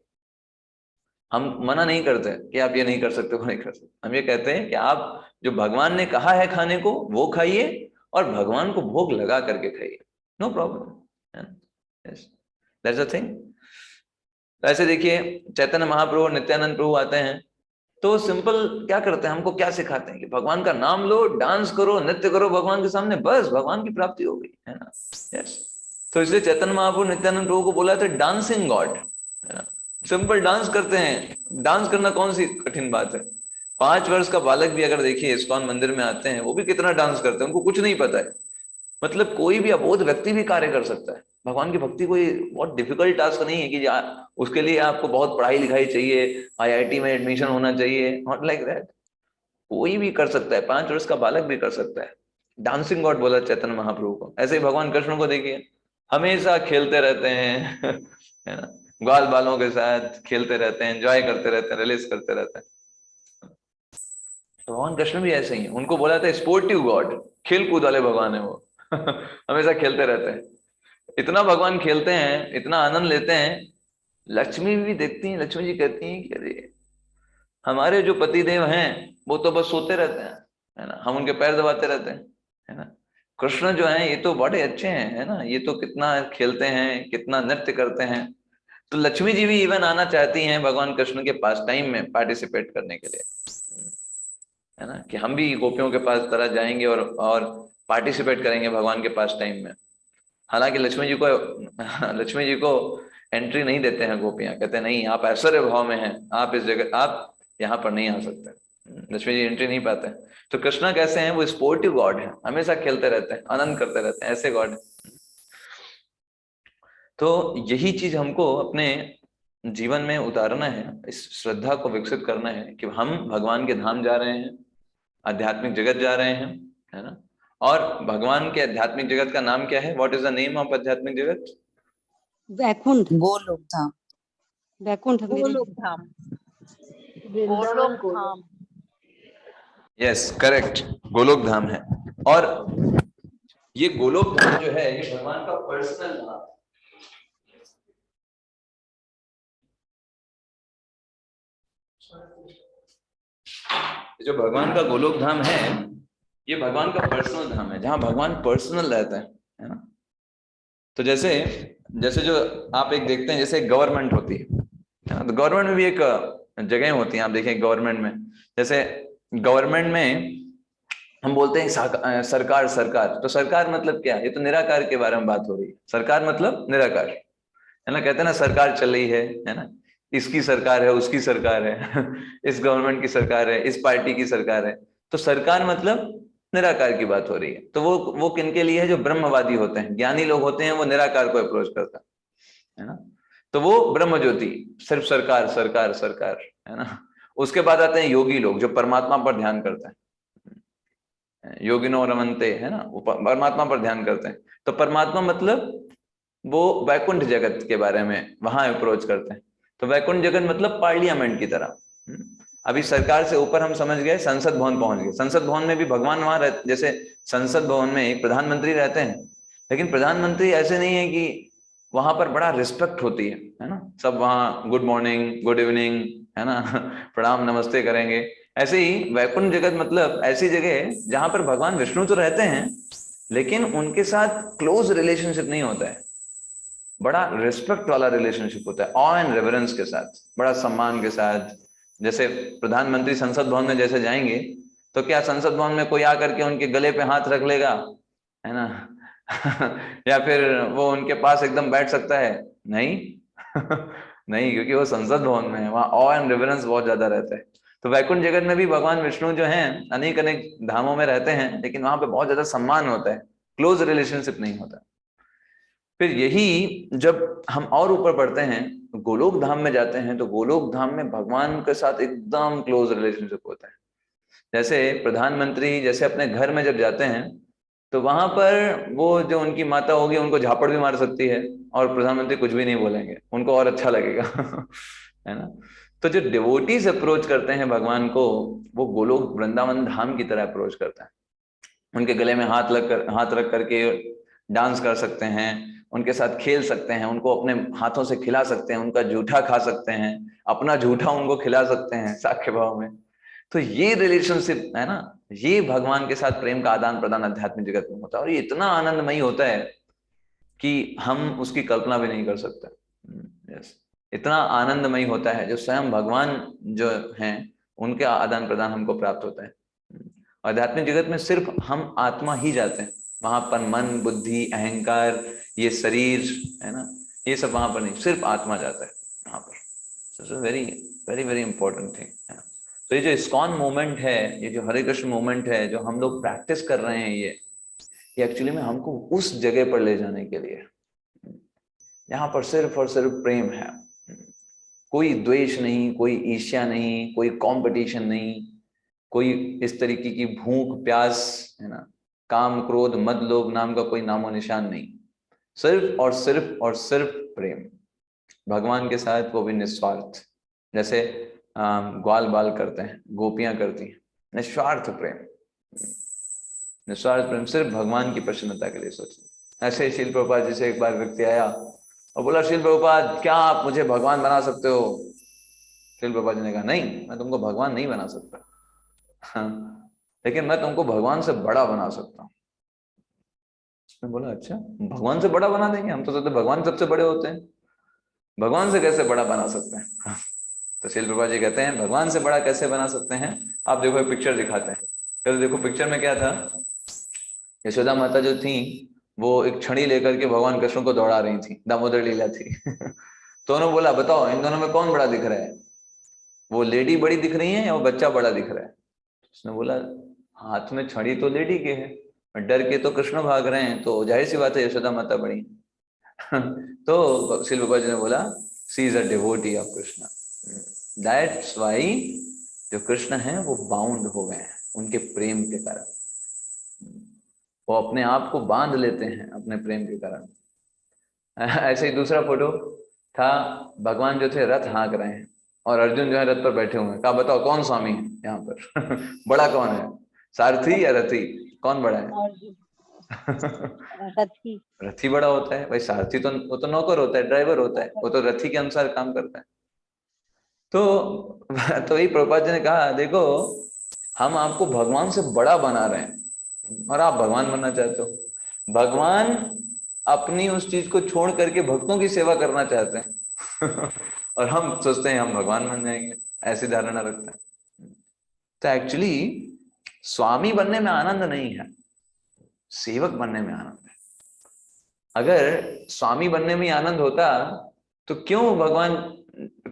हम मना नहीं करते कि आप ये नहीं कर सकते, वो नहीं कर सकते। हम ये कहते हैं कि आप जो भगवान ने कहा है खाने को वो खाइए और भगवान को भोग लगा करके खाइए, no problem. That's the thing. ऐसे देखिए चैतन्य महाप्रभु और नित्यानंद प्रभु आते हैं तो सिंपल क्या करते हैं, हमको क्या सिखाते हैं कि भगवान का नाम लो, डांस करो, नृत्य करो भगवान के सामने, बस भगवान की प्राप्ति हो गई, है ना। यस। तो इसलिए चैतन्य महाप्रभु नित्यानंद प्रभु को बोला था डांसिंग गॉड, है ना। सिंपल डांस करते हैं। डांस करना कौन सी कठिन बात है? 5 वर्ष का बालक भी अगर देखिए इस्कॉन मंदिर में आते हैं, वो भी कितना डांस करते हैं, उनको कुछ नहीं पता है। मतलब कोई भी अबोध व्यक्ति भी कार्य कर सकता है। भगवान की भक्ति कोई बहुत डिफिकल्ट टास्क नहीं है कि उसके लिए आपको बहुत पढ़ाई लिखाई चाहिए, IIT में एडमिशन होना चाहिए, नॉट लाइक दैट। कोई भी कर सकता है, 5 वर्ष का बालक भी कर सकता है। डांसिंग गॉड बोला चैतन्य महाप्रभु को। ऐसे ही भगवान कृष्ण को देखिए, हमेशा खेलते रहते हैं है ना, ग्वाल बालों के साथ खेलते रहते हैं, एंजॉय करते रहते हैं, रिलीज करते रहते हैं। तो भगवान कृष्ण भी ऐसे ही है। उनको बोला था स्पोर्टिव गॉड, खेल कूद वाले भगवान है वो हमेशा खेलते रहते हैं। इतना भगवान खेलते हैं, इतना आनंद लेते हैं। लक्ष्मी भी देखती हैं, लक्ष्मी जी कहती हैं कि अरे हमारे जो पतिदेव हैं वो तो बस सोते रहते हैं, है ना, हम उनके पैर दबाते रहते हैं, है ना। कृष्ण जो है ये तो बड़े अच्छे हैं, है ना, ये तो कितना खेलते हैं, कितना नृत्य करते हैं। तो लक्ष्मी जी भी इवन आना चाहती हैं भगवान कृष्ण के पास टाइम में पार्टिसिपेट करने के लिए, है ना, कि हम भी गोपियों के पास तरह जाएंगे और पार्टिसिपेट करेंगे भगवान के पास टाइम में। हालांकि लक्ष्मी जी को एंट्री नहीं देते हैं गोपियां, कहते हैं नहीं आप ऐश्वर्य भाव में हैं, आप इस जगह, आप यहाँ पर नहीं आ सकते, लक्ष्मी जी एंट्री नहीं पाते। तो कृष्णा कैसे हैं, वो स्पोर्टिव गॉड है, हमेशा खेलते रहते हैं, आनंद करते रहते हैं, ऐसे गॉड है। तो यही चीज हमको अपने जीवन में उतारना है, इस श्रद्धा को विकसित करना है कि हम भगवान के धाम जा रहे हैं, आध्यात्मिक जगत जा रहे हैं, है ना। और भगवान के आध्यात्मिक जगत का नाम क्या है? What is the name of आध्यात्मिक जगत? वैकुंठ, गोलोक धाम। वैकुंठ, गोलोक धाम, वृंदावन को धाम। यस करेक्ट, गोलोक धाम है। और ये गोलोक धाम जो है ये भगवान का पर्सनल धाम, जो भगवान का गोलोक धाम है ये भगवान का पर्सनल धाम है, जहां भगवान पर्सनल रहता है ना। तो जैसे जैसे जो आप एक देखते हैं, जैसे गवर्नमेंट होती है, तो गवर्नमेंट में भी एक जगह होती है, आप देखें गवर्नमेंट में, जैसे गवर्नमेंट में हम बोलते हैं सरकार, सरकार, तो सरकार मतलब क्या है? ये तो निराकार के बारे में बात हो रही है। सरकार मतलब निराकार, है ना। कहते हैं ना सरकार चल रही है ना, इसकी सरकार है, उसकी सरकार है इस गवर्नमेंट की सरकार है, इस पार्टी की सरकार है। तो सरकार मतलब निराकार की बात हो रही है। तो वो किनके लिए है? जो ब्रह्मवादी होते हैं, ज्ञानी लोग होते हैं, वो निराकार को अप्रोच करता है ना। तो वो ब्रह्म ज्योति, सिर्फ सरकार सरकार सरकार, है ना। उसके बाद आते हैं योगी लोग, जो परमात्मा पर ध्यान करते हैं, योगिनो रमन्ते, है ना, वो परमात्मा पर ध्यान करते हैं। तो परमात्मा मतलब वो वैकुंठ जगत के बारे में वहां अप्रोच करते हैं। तो वैकुंठ जगत मतलब पार्लियामेंट की तरह। अभी सरकार से ऊपर हम समझ गए, संसद भवन पहुंच गए। संसद भवन में भी भगवान वहां रहते, जैसे संसद भवन में एक प्रधानमंत्री रहते हैं, लेकिन प्रधानमंत्री ऐसे नहीं है कि वहां पर बड़ा रिस्पेक्ट होती है ना। सब वहां गुड मॉर्निंग, गुड इवनिंग, है ना प्रणाम नमस्ते करेंगे। ऐसे ही वैकुंठ जगत मतलब ऐसी जगह है जहां पर भगवान विष्णु तो रहते हैं, लेकिन उनके साथ क्लोज रिलेशनशिप नहीं होता है, बड़ा रिस्पेक्ट वाला रिलेशनशिप होता है, ऑ एंड रेवरेंस के साथ, बड़ा सम्मान के साथ। जैसे प्रधानमंत्री संसद भवन में जैसे जाएंगे, तो क्या संसद भवन में कोई आकर के उनके गले पे हाथ रख लेगा, है ना या फिर वो उनके पास एकदम बैठ सकता है? नहीं नहीं, क्योंकि वो संसद भवन में है, वहां ऑ एंड रेवरेंस बहुत ज्यादा रहता है। तो वैकुंठ जगत में भी भगवान विष्णु जो हैं अनेक अनेक धामों में रहते हैं, लेकिन वहां पे बहुत ज्यादा सम्मान होता है, क्लोज रिलेशनशिप नहीं होता। फिर यही जब हम और ऊपर बढ़ते हैं, गोलोक धाम में जाते हैं, तो गोलोक धाम में भगवान के साथ एकदम क्लोज रिलेशनशिप होता है। जैसे प्रधानमंत्री जैसे अपने घर में जब जाते हैं, तो वहां पर वो जो उनकी माता होगी उनको झापड़ भी मार सकती है, और प्रधानमंत्री कुछ भी नहीं बोलेंगे, उनको और अच्छा लगेगा है ना। तो जो डिवोटीज अप्रोच करते हैं भगवान को, वो गोलोक वृंदावन धाम की तरह अप्रोच करते हैं। उनके गले में हाथ रख करके डांस कर सकते हैं, उनके साथ खेल सकते हैं, उनको अपने हाथों से खिला सकते हैं, उनका जूठा खा सकते हैं, अपना जूठा उनको खिला सकते हैं साख्य भाव में। तो ये रिलेशनशिप है ना, ये भगवान के साथ प्रेम का आदान प्रदान आध्यात्मिक जगत में होता है, और ये इतना आनंदमयी होता है कि हम उसकी कल्पना भी नहीं कर सकते। यस, इतना आनंदमयी होता है, जो स्वयं भगवान जो हैं उनके आदान प्रदान हमको प्राप्त होता है। आध्यात्मिक जगत में सिर्फ हम आत्मा ही जाते हैं, वहां पर मन, बुद्धि, अहंकार, ये शरीर, है ना, ये सब वहां पर नहीं, सिर्फ आत्मा जाता है वहां पर। Very very very important thing. तो ये जो इस्कॉन मूवमेंट है, ये जो हरे कृष्ण मूवमेंट है, जो हम लोग प्रैक्टिस कर रहे हैं, ये एक्चुअली में हमको उस जगह पर ले जाने के लिए, यहाँ पर सिर्फ और सिर्फ प्रेम है, कोई द्वेष नहीं, कोई ईर्ष्या नहीं, कोई कंपटीशन नहीं, कोई इस तरीके की भूख प्यास, है ना, काम क्रोध मद लोभ नाम का कोई नामो निशान नहीं, सिर्फ और सिर्फ और सिर्फ प्रेम भगवान के साथ, वो भी निस्वार्थ। जैसे ग्वाल बाल करते हैं, गोपियां करती हैं, निस्वार्थ प्रेम, निस्वार्थ प्रेम, सिर्फ भगवान की प्रसन्नता के लिए सोचते। ऐसे ही शील प्रभुपाद जी से एक बार व्यक्ति आया और बोला, शील प्रभुपाद क्या आप मुझे भगवान बना सकते हो? शील प्रभुपाद जी ने कहा, नहीं, मैं तुमको भगवान नहीं बना सकता, हाँ, लेकिन मैं तुमको भगवान से बड़ा बना सकता हूँ। उसने बोला, अच्छा, भगवान से बड़ा बना देंगे? हम तो सोचते भगवान सबसे बड़े होते हैं, भगवान से कैसे बड़ा बना सकते हैं? तो शील प्रभुपाद जी कहते हैं, भगवान से बड़ा कैसे बना सकते हैं? आप देखो, एक पिक्चर दिखाते हैं। कहते देखो पिक्चर में क्या था, यशोदा माता जो थी वो एक छड़ी लेकर के भगवान कृष्ण को दौड़ा रही थी, दामोदर लीला थी। तो उन्होंने बोला बताओ इन दोनों में कौन बड़ा दिख रहा है, वो लेडी बड़ी दिख रही है या वो बच्चा बड़ा दिख रहा है? उसने बोला हाथ में छड़ी तो लेडी के है, डर के तो कृष्ण भाग रहे हैं, तो जाहिर सी बात है यशोदा माता बड़ी। तो श्रील प्रभुपाद जी ने बोला she is a devotee of Krishna, that's why जो कृष्ण है वो बाउंड हो गए हैं उनके प्रेम के कारण, वो अपने आप को बांध लेते हैं अपने प्रेम के कारण। ऐसे ही दूसरा फोटो था, भगवान जो थे रथ हाँक रहे हैं और अर्जुन जो है रथ पर बैठे हुए हैं। कहा बताओ कौन स्वामी है यहाँ पर? बड़ा कौन है, सारथी या रथी, कौन बड़ा है? रथी। रथी बड़ा होता है भाई, सारथी तो वो तो नौकर होता है, ड्राइवर होता है, वो तो रथी के अनुसार काम करता है। तो यही प्रभुपाद जी ने कहा देखो हम आपको भगवान से बड़ा बना रहे हैं और आप भगवान बनना चाहते हो। भगवान अपनी उस चीज को छोड़ करके भक्तों की सेवा करना चाहते हैं और हम सोचते हैं हम भगवान बन जाएंगे, ऐसी धारणा रखते हैं। तो एक्चुअली स्वामी बनने में आनंद नहीं है, सेवक बनने में आनंद है। अगर स्वामी बनने में आनंद होता तो क्यों भगवान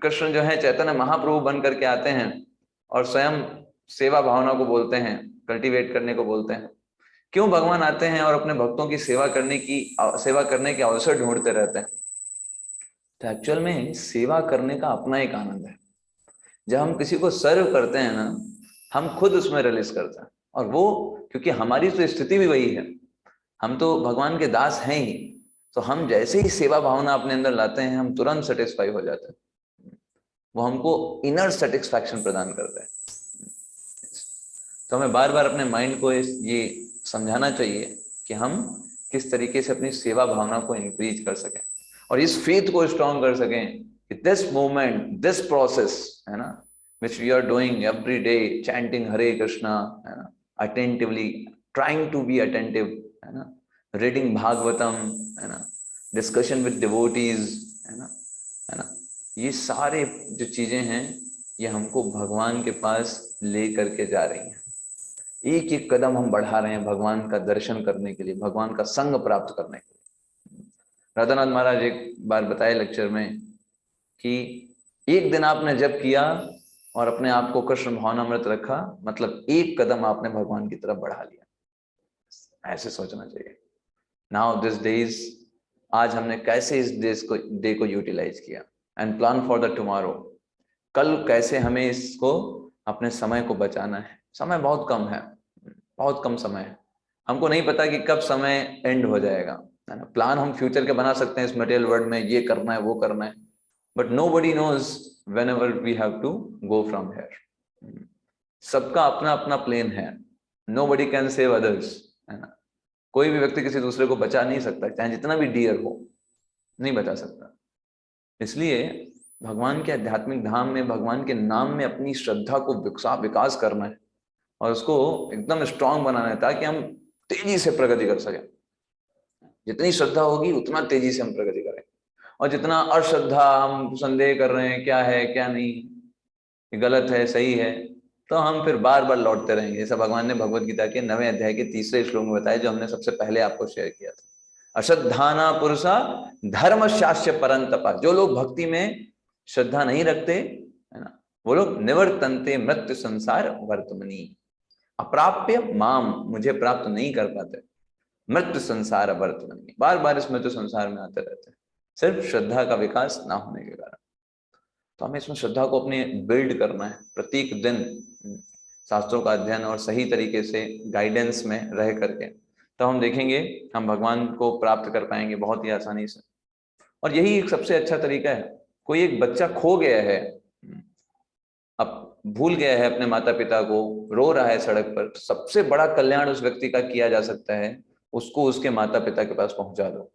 कृष्ण जो है चैतन्य महाप्रभु बन करके आते हैं और स्वयं सेवा भावना को बोलते हैं, कल्टीवेट करने को बोलते हैं? क्यों भगवान आते हैं और अपने भक्तों की सेवा करने के अवसर ढूंढते रहते हैं? तो एक्चुअल में सेवा करने का अपना एक आनंद है। जब हम किसी को सर्व करते हैं ना, हम खुद उसमें रिलीज करते हैं, और वो क्योंकि हमारी तो स्थिति भी वही है, हम तो भगवान के दास हैं ही, तो हम जैसे ही सेवा भावना अपने अंदर लाते हैं हम तुरंत सेटिस्फाई हो जाते हैं। वो हमको इनर सेटिस्फैक्शन प्रदान करता है। तो हमें बार बार अपने माइंड को ये समझाना चाहिए कि हम किस तरीके से अपनी सेवा भावना को इंक्रीज कर सकें और इस फेथ को स्ट्रॉन्ग कर सकें कि दिस मोमेंट, दिस प्रोसेस है ना, which we are doing every day, chanting Hare Krishna, है ना, attentively, trying to be attentive, है ना, reading Bhagavatam, है ना, discussion with devotees, है ना, ये सारे जो चीजें हैं ये हमको भगवान के पास ले करके जा रही हैं। एक एक कदम हम बढ़ा रहे हैं भगवान का दर्शन करने के लिए, भगवान का संग प्राप्त करने के लिए। राधानाथ महाराज एक बार बताए लेक्चर में कि एक दिन आपने जप किया और अपने आप को कृष्ण भावनामृत रखा, मतलब एक कदम आपने भगवान की तरफ बढ़ा लिया। ऐसे सोचना चाहिए। नाउ दिस डेज, आज हमने कैसे इस डे को यूटिलाइज किया and plan for the tomorrow. कल कैसे हमें इसको अपने समय को बचाना है। समय बहुत कम है, बहुत कम समय है। हमको नहीं पता कि कब समय एंड हो जाएगा, है ना। प्लान हम फ्यूचर के बना सकते हैं इस मटेरियल वर्ल्ड में, ये करना है वो करना है, but nobody knows whenever we have to go from here। सबका अपना अपना प्लेन है। Nobody can save others, है ना। कोई भी व्यक्ति किसी दूसरे को बचा नहीं सकता, चाहे जितना भी डियर हो, नहीं बचा सकता। इसलिए भगवान के आध्यात्मिक धाम में, भगवान के नाम में अपनी श्रद्धा को विकास करना है और उसको एकदम स्ट्रांग बनाना है ताकि हम तेजी से प्रगति कर सकें। जितनी श्रद्धा होगी उतना तेजी से हम प्रगति करें, और जितना अश्रद्धा, हम संदेह कर रहे हैं क्या है क्या नहीं, ये गलत है सही है, तो हम फिर बार बार लौटते रहेंगे। जैसा भगवान ने भगवत गीता के 9वें अध्याय के 3रे श्लोक में बताया, जो हमने सबसे पहले आपको शेयर किया था। अश्रद्धाना पुरुषा धर्म शास्त्र परंतपा। जो लोग भक्ति में श्रद्धा नहीं रखते, है ना, वो लोग निवर्तन्ते मृत्यु संसार वर्तमनी। अप्राप्य माम, मुझे प्राप्त नहीं कर पाते, मृत्यु संसार वर्तमनी, बार बार इस मृत्यु संसार में आते रहते हैं, सिर्फ श्रद्धा का विकास ना होने के कारण। तो हमें इसमें श्रद्धा को अपने बिल्ड करना है प्रत्येक दिन, शास्त्रों का अध्ययन और सही तरीके से गाइडेंस में रह करके, तो हम देखेंगे हम भगवान को प्राप्त कर पाएंगे बहुत ही आसानी से। और यही एक सबसे अच्छा तरीका है। कोई एक बच्चा खो गया है, अब भूल गया है अपने माता पिता को, रो रहा है सड़क पर, तो सबसे बड़ा कल्याण उस व्यक्ति का किया जा सकता है, उसको उसके माता पिता के पास पहुंचा दो।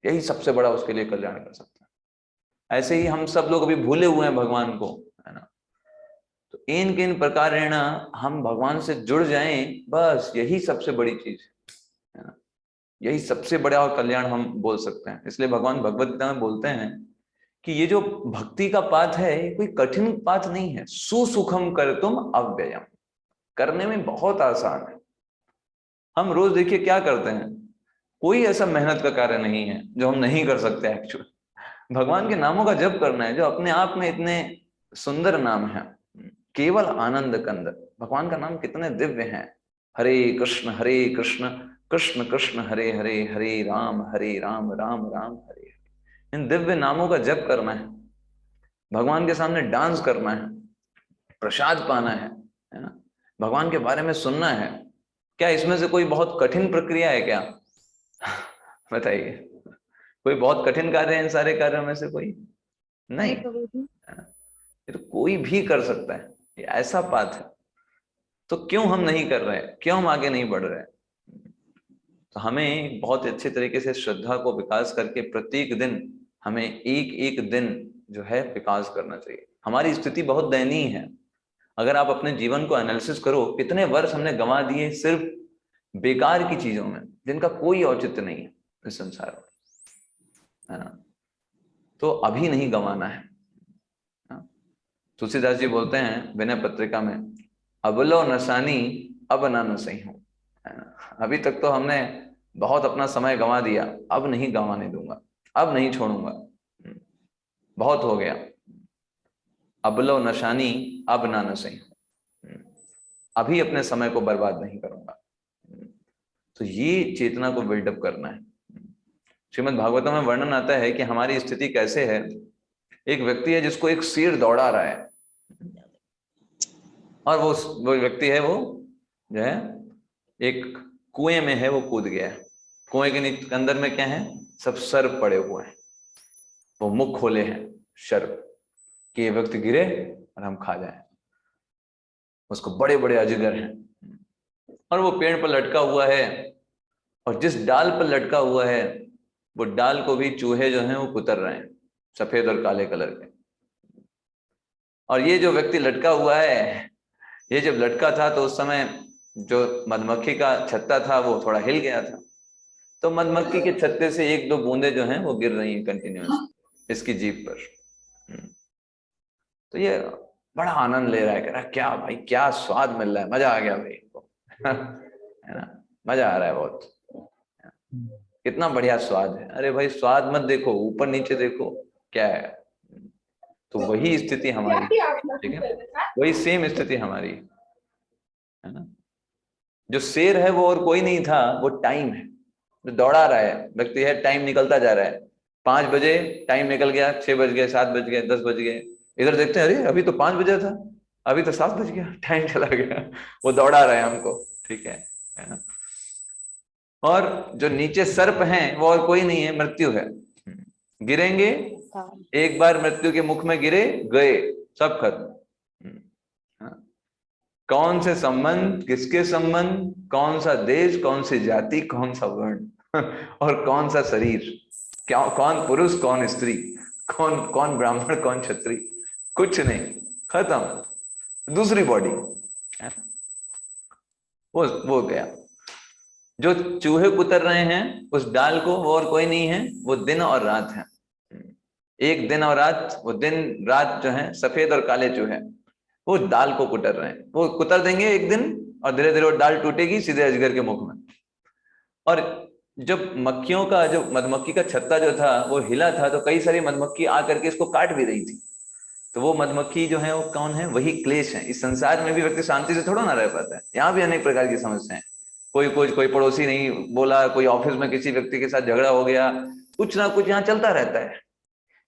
यही सबसे बड़ा उसके लिए कल्याण कर सकता है। ऐसे ही हम सब लोग अभी भूले हुए हैं भगवान को, है ना, तो इन किन प्रकार हम भगवान से जुड़ जाएं, बस यही सबसे बड़ी चीज है ना, यही सबसे बड़ा और कल्याण हम बोल सकते हैं। इसलिए भगवान भगवत गीता में बोलते हैं कि ये जो भक्ति का पाथ है ये कोई कठिन पाथ नहीं है, सुसुखम कर तुम अव्ययम, करने में बहुत आसान है। हम रोज देखिए क्या करते हैं, कोई ऐसा मेहनत का कार्य नहीं है जो हम नहीं कर सकते एक्चुअली। भगवान के नामों का जप करना है, जो अपने आप में इतने सुंदर नाम है। केवल आनंद कंद, भगवान का नाम कितने दिव्य हैं। हरे कृष्ण कृष्ण कृष्ण हरे हरे, हरे राम राम राम हरे हरे। इन दिव्य नामों का जप करना है, भगवान के सामने डांस करना है, प्रसाद पाना है ना, भगवान के बारे में सुनना है। क्या इसमें से कोई बहुत कठिन प्रक्रिया है क्या? बताइए, कोई बहुत कठिन कार्य है इन सारे कार्यों में से? कोई नहीं। ये तो कोई भी कर सकता है, ये ऐसा पाथ है। तो क्यों हम नहीं कर रहे हैं, क्यों हम आगे नहीं बढ़ रहे हैं? तो हमें बहुत अच्छे तरीके से श्रद्धा को विकास करके प्रत्येक दिन हमें एक एक दिन जो है विकास करना चाहिए। हमारी स्थिति बहुत दयनीय है। अगर आप अपने जीवन को एनालिसिस करो, कितने वर्ष हमने गंवा दिए सिर्फ बेकार की चीजों में, जिनका कोई औचित्य नहीं है इस संसार में, है ना। तो अभी नहीं गंवाना है। तुलसीदास जी बोलते हैं विनय पत्रिका में, अबलो नसानी अब ना नसई हूं। अभी तक तो हमने बहुत अपना समय गंवा दिया, अब नहीं गंवाने दूंगा, अब नहीं छोड़ूंगा, बहुत हो गया। अबलो नशानी अब ना नसई, अभी अपने समय को बर्बाद नहीं करूंगा। तो ये चेतना को बिल्डअप करना है। श्रीमद् भागवतम में वर्णन आता है कि हमारी स्थिति कैसे है। एक व्यक्ति है जिसको एक शेर दौड़ा रहा है, और वो व्यक्ति है, वो जो है एक कुएं में है, वो कूद गया है। कुएं के अंदर में क्या है? सब सर्प पड़े हुए हैं, वो मुख खोले हैं सर्प कि ये व्यक्ति गिरे और हम खा जाएं। उसको बड़े बड़े अजगर हैं, और वो पेड़ पर लटका हुआ है, और जिस डाल पर लटका हुआ है वो डाल को भी चूहे जो हैं वो कुतर रहे हैं, सफेद और काले कलर के। और ये जो व्यक्ति लटका हुआ है, ये जब लटका था तो उस समय जो मधुमक्खी का छत्ता था वो थोड़ा हिल गया था, तो मधुमक्खी के छत्ते से एक दो बूंदे जो हैं वो गिर रही हैं कंटिन्यूअस इसकी जीभ पर। तो ये बड़ा आनंद ले रहा है, कह रहा है क्या भाई, क्या स्वाद मिल रहा है, मजा आ गया भाई को है ना, मजा आ रहा है बहुत, कितना बढ़िया स्वाद है। अरे भाई स्वाद मत देखो, ऊपर नीचे देखो क्या है। तो वही स्थिति हमारी, ठीक है, वही सेम स्थिति हमारी है ना। जो शेर है वो और कोई नहीं था, वो टाइम है जो दौड़ा रहा है व्यक्ति है। टाइम निकलता जा रहा है, 5 बजे टाइम निकल गया, 6 बज गए, 7 बज गए, 10 बज गए, इधर देखते हैं अरे अभी तो 5 बजा था, अभी तो 7 बज गया, टाइम चला गया। वो दौड़ा रहा है हमको, ठीक है ना। और जो नीचे सर्प हैं वो और कोई नहीं है, मृत्यु है। गिरेंगे, एक बार मृत्यु के मुख में गिरे, गए, सब खत्म। कौन से संबंध, किसके संबंध, कौन सा देश, कौन सी जाति, कौन सा वर्ण और कौन सा शरीर, क्या, कौन पुरुष कौन स्त्री, कौन कौन ब्राह्मण कौन क्षत्रिय, कुछ नहीं, खत्म। दूसरी बॉडी, वो गया। जो चूहे कुतर रहे हैं उस डाल को, वो और कोई नहीं है, वो दिन और रात है। एक दिन और रात, वो दिन रात जो है सफेद और काले चूहे वो डाल को कुतर रहे हैं। वो कुतर देंगे एक दिन, और धीरे धीरे वो डाल टूटेगी सीधे अजगर के मुख में। और जब मक्खियों का, जो मधुमक्खी का छत्ता जो था वो हिला था, तो कई सारी मधुमक्खी आकर के इसको काट भी रही थी। तो वो मधुमक्खी जो है वो कौन है? वही क्लेश है। इस संसार में भी व्यक्ति शांति से थोड़ा ना रह पाता है, यहाँ भी अनेक प्रकार की समस्याएं। कोई पड़ोसी नहीं बोला, कोई ऑफिस में किसी व्यक्ति के साथ झगड़ा हो गया, कुछ ना कुछ यहाँ चलता रहता है।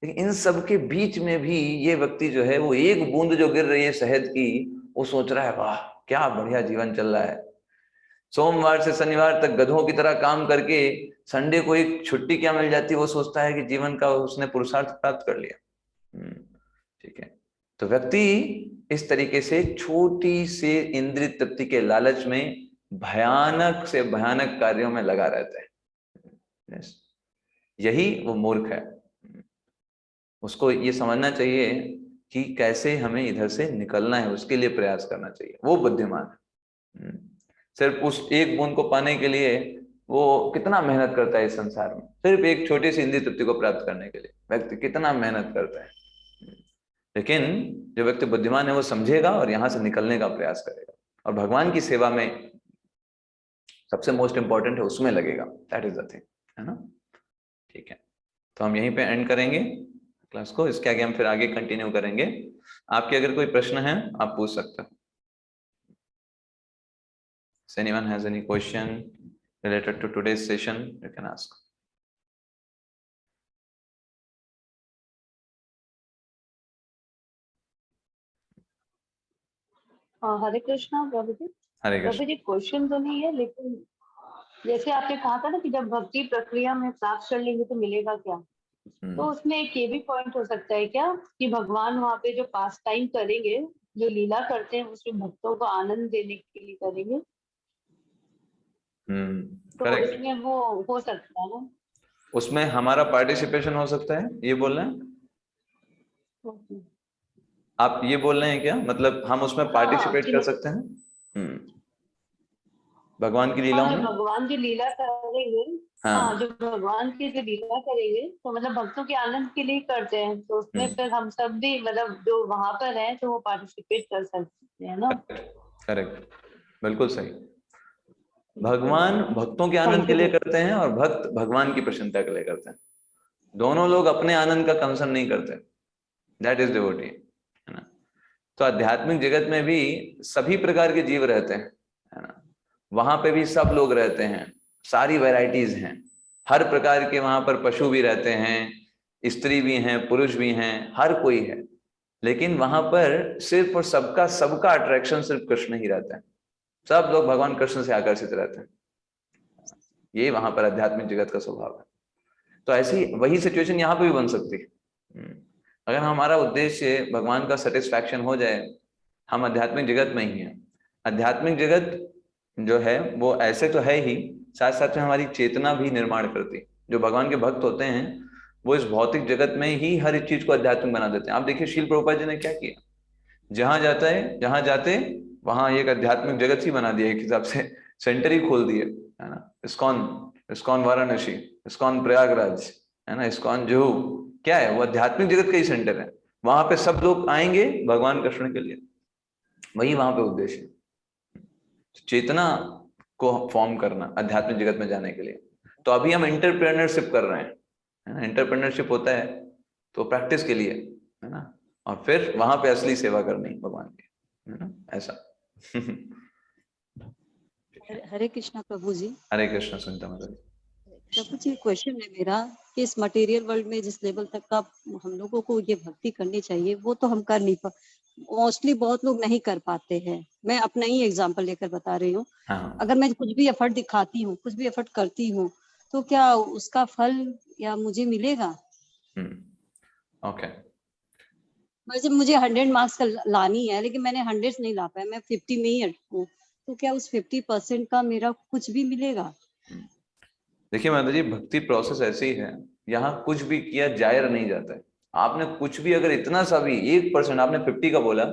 लेकिन इन सब के बीच में भी ये व्यक्ति जो है वो एक बूंद जो गिर रही है शहद की, वो सोच रहा है वाह क्या बढ़िया जीवन चल रहा है। सोमवार से शनिवार तक गधों की तरह काम करके संडे को एक छुट्टी क्या मिल जाती है, वो सोचता है कि जीवन का उसने पुरुषार्थ प्राप्त कर लिया। ठीक है। तो व्यक्ति इस तरीके से छोटी से इंद्रिय तृप्ति के लालच में भयानक से भयानक कार्यों में लगा रहता है। यही वो मूर्ख है। उसको ये समझना चाहिए कि कैसे हमें इधर से निकलना है, उसके लिए प्रयास करना चाहिए। वो बुद्धिमान है। सिर्फ उस एक बूंद को पाने के लिए वो कितना मेहनत करता है इस संसार में, सिर्फ एक छोटी सी इंद्रिय तृप्ति को प्राप्त करने के लिए व्यक्ति कितना मेहनत करता है। लेकिन जो व्यक्ति बुद्धिमान है वो समझेगा और यहाँ से निकलने का प्रयास करेगा और भगवान की सेवा में सबसे मोस्ट इंपॉर्टेंट है, उसमें लगेगा, दैट इज द थिंग, है ना। ठीक है, तो हम यहीं पे एंड करेंगे क्लास को, इसके आगे हम फिर आगे कंटिन्यू करेंगे। आपके अगर कोई प्रश्न है आप पूछ सकते हो। If anyone has any question related to today's session, you can ask. Hare Krishna प्रभु जी। हरे प्रभु कृष्ण। जी क्वेश्चन तो नहीं है, लेकिन जैसे आपने कहा था ना कि जब भक्ति प्रक्रिया में प्राप्त कर लेंगे तो मिलेगा क्या, तो उसमें एक ये भी पॉइंट हो सकता है क्या कि भगवान वहाँ पे जो पास टाइम करेंगे, जो लीला करते हैं, उसमें भक्तों को आनंद देने के लिए करेंगे, तो करेक्ट। इसमें वो हो सकता है ना, उसमें हमारा पार्टिसिपेशन हो सकता है, ये बोल रहे हैं आप, ये बोल रहे हैं क्या, मतलब हम उसमें पार्टिसिपेट कर सकते हैं भगवान की लीलाओं जो में। भगवान जो लीला करेंगे, हाँ, जो भगवान की जो लीला करेंगे तो मतलब भक्तों के आनंद के लिए करते हैं, तो उसमें फिर हम सब भी मतलब जो वहां पर हैं तो वो पार्टिसिपेट कर सकते हैं ना। करेक्ट, बिल्कुल सही। भगवान भक्तों के आनंद के लिए करते हैं और भक्त भगवान की प्रसन्नता के लिए करते हैं। दोनों लोग अपने आनंद का कंसर्न नहीं करते, दैट इज डिवोटी, है ना। तो आध्यात्मिक जगत में भी सभी प्रकार के जीव रहते हैं, है ना। वहां पे भी सब लोग रहते हैं, सारी वैरायटीज हैं, हर प्रकार के वहां पर पशु भी रहते हैं, स्त्री भी हैं, पुरुष भी हैं, हर कोई है। लेकिन वहां पर सिर्फ और सबका सबका अट्रैक्शन सिर्फ कृष्ण ही रहता है, सब लोग भगवान कृष्ण से आकर्षित रहते हैं। ये वहां पर आध्यात्मिक जगत का स्वभाव है। तो ऐसी वही सिचुएशन यहाँ पे भी बन सकती है। अगर हमारा उद्देश्य भगवान का सेटिस्फैक्शन हो जाए, हम आध्यात्मिक जगत में ही हैं। आध्यात्मिक जगत जो है वो ऐसे तो है ही, साथ साथ में हमारी चेतना भी निर्माण करती है। जो भगवान के भक्त होते हैं वो इस भौतिक जगत में ही हर एक चीज को आध्यात्मिक बना देते हैं। आप देखिए शील प्रभुपाद जी ने क्या किया, जहां जाते वहां एक आध्यात्मिक जगत ही बना दिया, एक हिसाब से सेंटर ही खोल दिए, है ना। इस्कॉन वाराणसी, इस्कॉन प्रयागराज, है ना, इस्कॉन जुहू, क्या है वो आध्यात्मिक जगत का ही सेंटर है। वहां पे सब लोग आएंगे भगवान कृष्ण के लिए, वही वहां पे उद्देश्य है, चेतना को फॉर्म करना आध्यात्मिक जगत में जाने के लिए। तो अभी हम एंटरप्रेन्योरशिप कर रहे हैं, है ना। एंटरप्रेन्योरशिप होता है तो प्रैक्टिस के लिए, है ना, और फिर वहां पे असली सेवा करनी भगवान की, है ना, ऐसा। हरे कृष्णा प्रभु जी। हरे कृष्ण सुनता मतलब प्रभु जी क्वेश्चन है मेरा कि इस मटेरियल वर्ल्ड में जिस लेवल तक का हम लोगों को ये भक्ति करनी चाहिए वो तो हम कर नहीं मोस्टली बहुत लोग नहीं कर पाते हैं। मैं अपना ही एग्जांपल लेकर बता रही हूँ। अगर मैं कुछ भी एफर्ट दिखाती हूँ, कुछ भी एफर्ट करती हूँ, तो क्या उसका फल या मुझे मिलेगा? ओके। वैसे मुझे 100 मार्क्स का लानी है, लेकिन मैंने 100 नहीं ला पाया, मैं 50 में ही अटकूं, तो क्या उस 50% का मेरा कुछ भी मिलेगा? देखिए माता जी, भक्ति प्रोसेस ऐसी है, यहाँ कुछ भी किया जायर नहीं जाता है। आपने कुछ भी अगर इतना सा भी 1%, आपने 50 का बोला,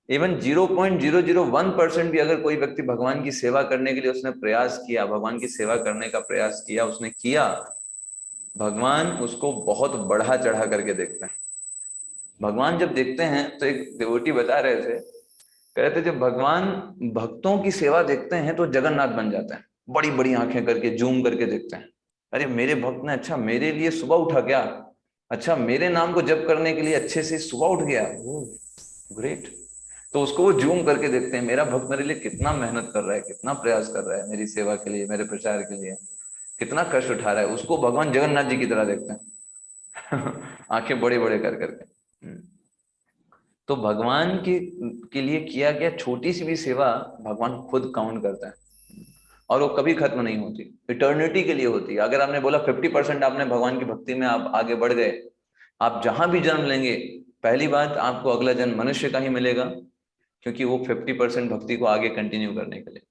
इवन 0.001% भी अगर कोई व्यक्ति भगवान की सेवा करने के लिए उसने प्रयास किया, भगवान की सेवा करने का प्रयास किया, उसने किया, भगवान उसको बहुत बढ़ा चढ़ा करके देखते हैं। भगवान जब देखते हैं तो एक देवोटी बता रहे थे, कह रहे थे जब भगवान भक्तों की सेवा देखते हैं तो जगन्नाथ बन जाते हैं, बड़ी बड़ी आंखें करके जूम करके देखते हैं, अरे मेरे भक्त ने अच्छा मेरे लिए सुबह उठा क्या, अच्छा मेरे नाम को जप करने के लिए अच्छे से सुबह उठ गया, ग्रेट। तो उसको वो जूम करके देखते हैं, मेरा भक्त मेरे लिए कितना मेहनत कर रहा है, कितना प्रयास कर रहा है मेरी सेवा के लिए, मेरे प्रचार के लिए, कितना कष्ट उठा रहा है, उसको भगवान जगन्नाथ जी की तरह देखते हैं आंखें बड़े बड़े कर करके। तो भगवान के लिए किया गया छोटी सी भी सेवा भगवान खुद काउंट करता है, और वो कभी खत्म नहीं होती, इटर्निटी के लिए होती है। अगर आपने बोला 50% आपने भगवान की भक्ति में आप आगे बढ़ गए, आप जहां भी जन्म लेंगे, पहली बात आपको अगला जन्म मनुष्य का ही मिलेगा, क्योंकि वो 50% भक्ति को आगे कंटिन्यू करने के लिए,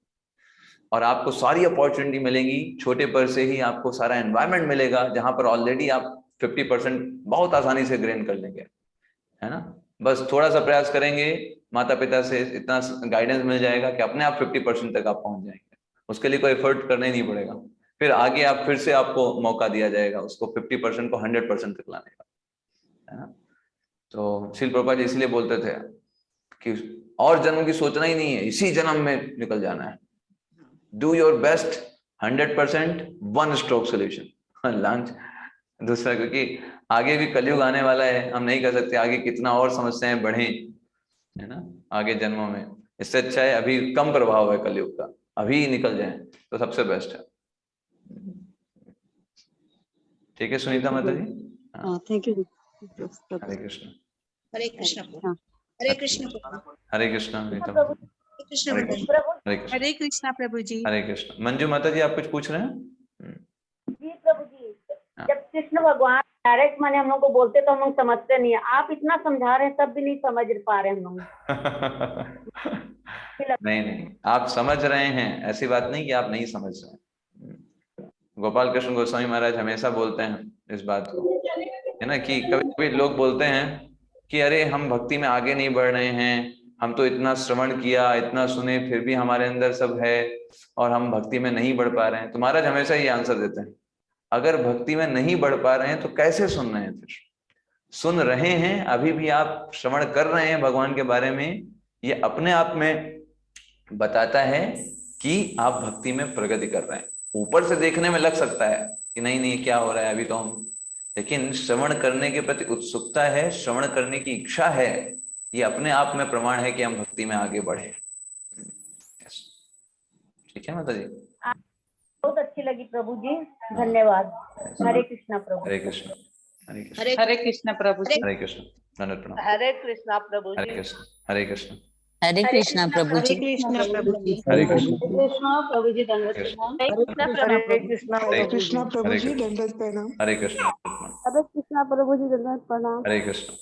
और आपको सारी अपॉर्चुनिटी मिलेंगी, छोटे पर से ही आपको सारा एनवायरमेंट मिलेगा जहां पर ऑलरेडी आप 50% बहुत आसानी से ग्रेन कर लेंगे, है ना। बस थोड़ा सा प्रयास करेंगे, माता पिता से इतना गाइडेंस मिल जाएगा कि अपने आप 50% तक आप पहुंच जाएंगे, उसके लिए कोई एफर्ट करना ही नहीं पड़ेगा। फिर आगे आप फिर से आपको मौका दिया जाएगा उसको 50% को 100% तक लाने का, है ना। तो श्रील प्रभुपाद जी इसलिए बोलते थे कि और जन्म की सोचना ही नहीं है, इसी जन्म में निकल जाना है, do your best 100%, one stroke solution launch. दूसरा, क्योंकि आगे भी कलयुग आने वाला है, हम नहीं कर सकते आगे कितना और समस्याएं बढ़े, है ना, आगे जन्मों में। इससे अच्छा है अभी कम प्रभाव है कलयुग का, अभी निकल जाए तो सबसे बेस्ट है। ठीक है सुनीता माता जी। Thank you. हरे कृष्ण। हरे कृष्ण प्रभु। हरे कृष्ण प्रभु। हरे कृष्ण अनीता। हरे कृष्ण हरे प्रभु। कृष्ण। हरे कृष्ण। हरे कृष्णा प्रभु जी। हरे कृष्ण। मंजू माता जी आप कुछ पूछ रहे हैं? जी प्रभु जी, जब कृष्ण भगवान डायरेक्ट माने हम लोग को बोलते तो हम लोग समझते नहीं है, आप इतना समझा रहे हैं तब भी नहीं समझ पा रहे हम लोग। नहीं, आप समझ रहे हैं, ऐसी बात नहीं कि आप नहीं समझ रहे हैं। गोपाल कृष्ण गोस्वामी महाराज हमेशा बोलते हैं इस बात को, है ना, कि कभी कभी लोग बोलते हैं कि अरे हम भक्ति में आगे नहीं बढ़ रहे हैं, हम तो इतना श्रवण किया, इतना सुने, फिर भी हमारे अंदर सब है और हम भक्ति में नहीं बढ़ पा रहे हैं। तो महाराज हमेशा ये आंसर देते हैं, अगर भक्ति में नहीं बढ़ पा रहे हैं तो कैसे सुन रहे हैं? फिर सुन रहे हैं, अभी भी आप श्रवण कर रहे हैं भगवान के बारे में, ये अपने आप में बताता है कि आप भक्ति में प्रगति कर रहे हैं। ऊपर से देखने में लग सकता है कि नहीं नहीं क्या हो रहा है अभी तो हम, लेकिन श्रवण करने के प्रति उत्सुकता है, श्रवण करने की इच्छा है, ये अपने आप में प्रमाण है कि हम भक्ति में आगे बढ़े। ठीक है माता जी, बहुत अच्छी लगी प्रभु जी, धन्यवाद। हरे कृष्णा प्रभु। हरे कृष्ण। हरे कृष्ण। हरे कृष्ण प्रभु जी। हरे कृष्ण। दंडवत प्रणाम। हरे कृष्णा प्रभु हरे कृष्ण। हरे कृष्ण। हरे कृष्णा प्रभु जी। हरे कृष्णा प्रभु जी। हरे कृष्ण। कृष्णा प्रभु जी दंडवत प्रणाम। हरे कृष्णा प्रभु जी दंडवत प्रणाम। हरे कृष्ण। हरे कृष्णा प्रभु जी, धन्यवाद प्रणाम। हरे कृष्ण।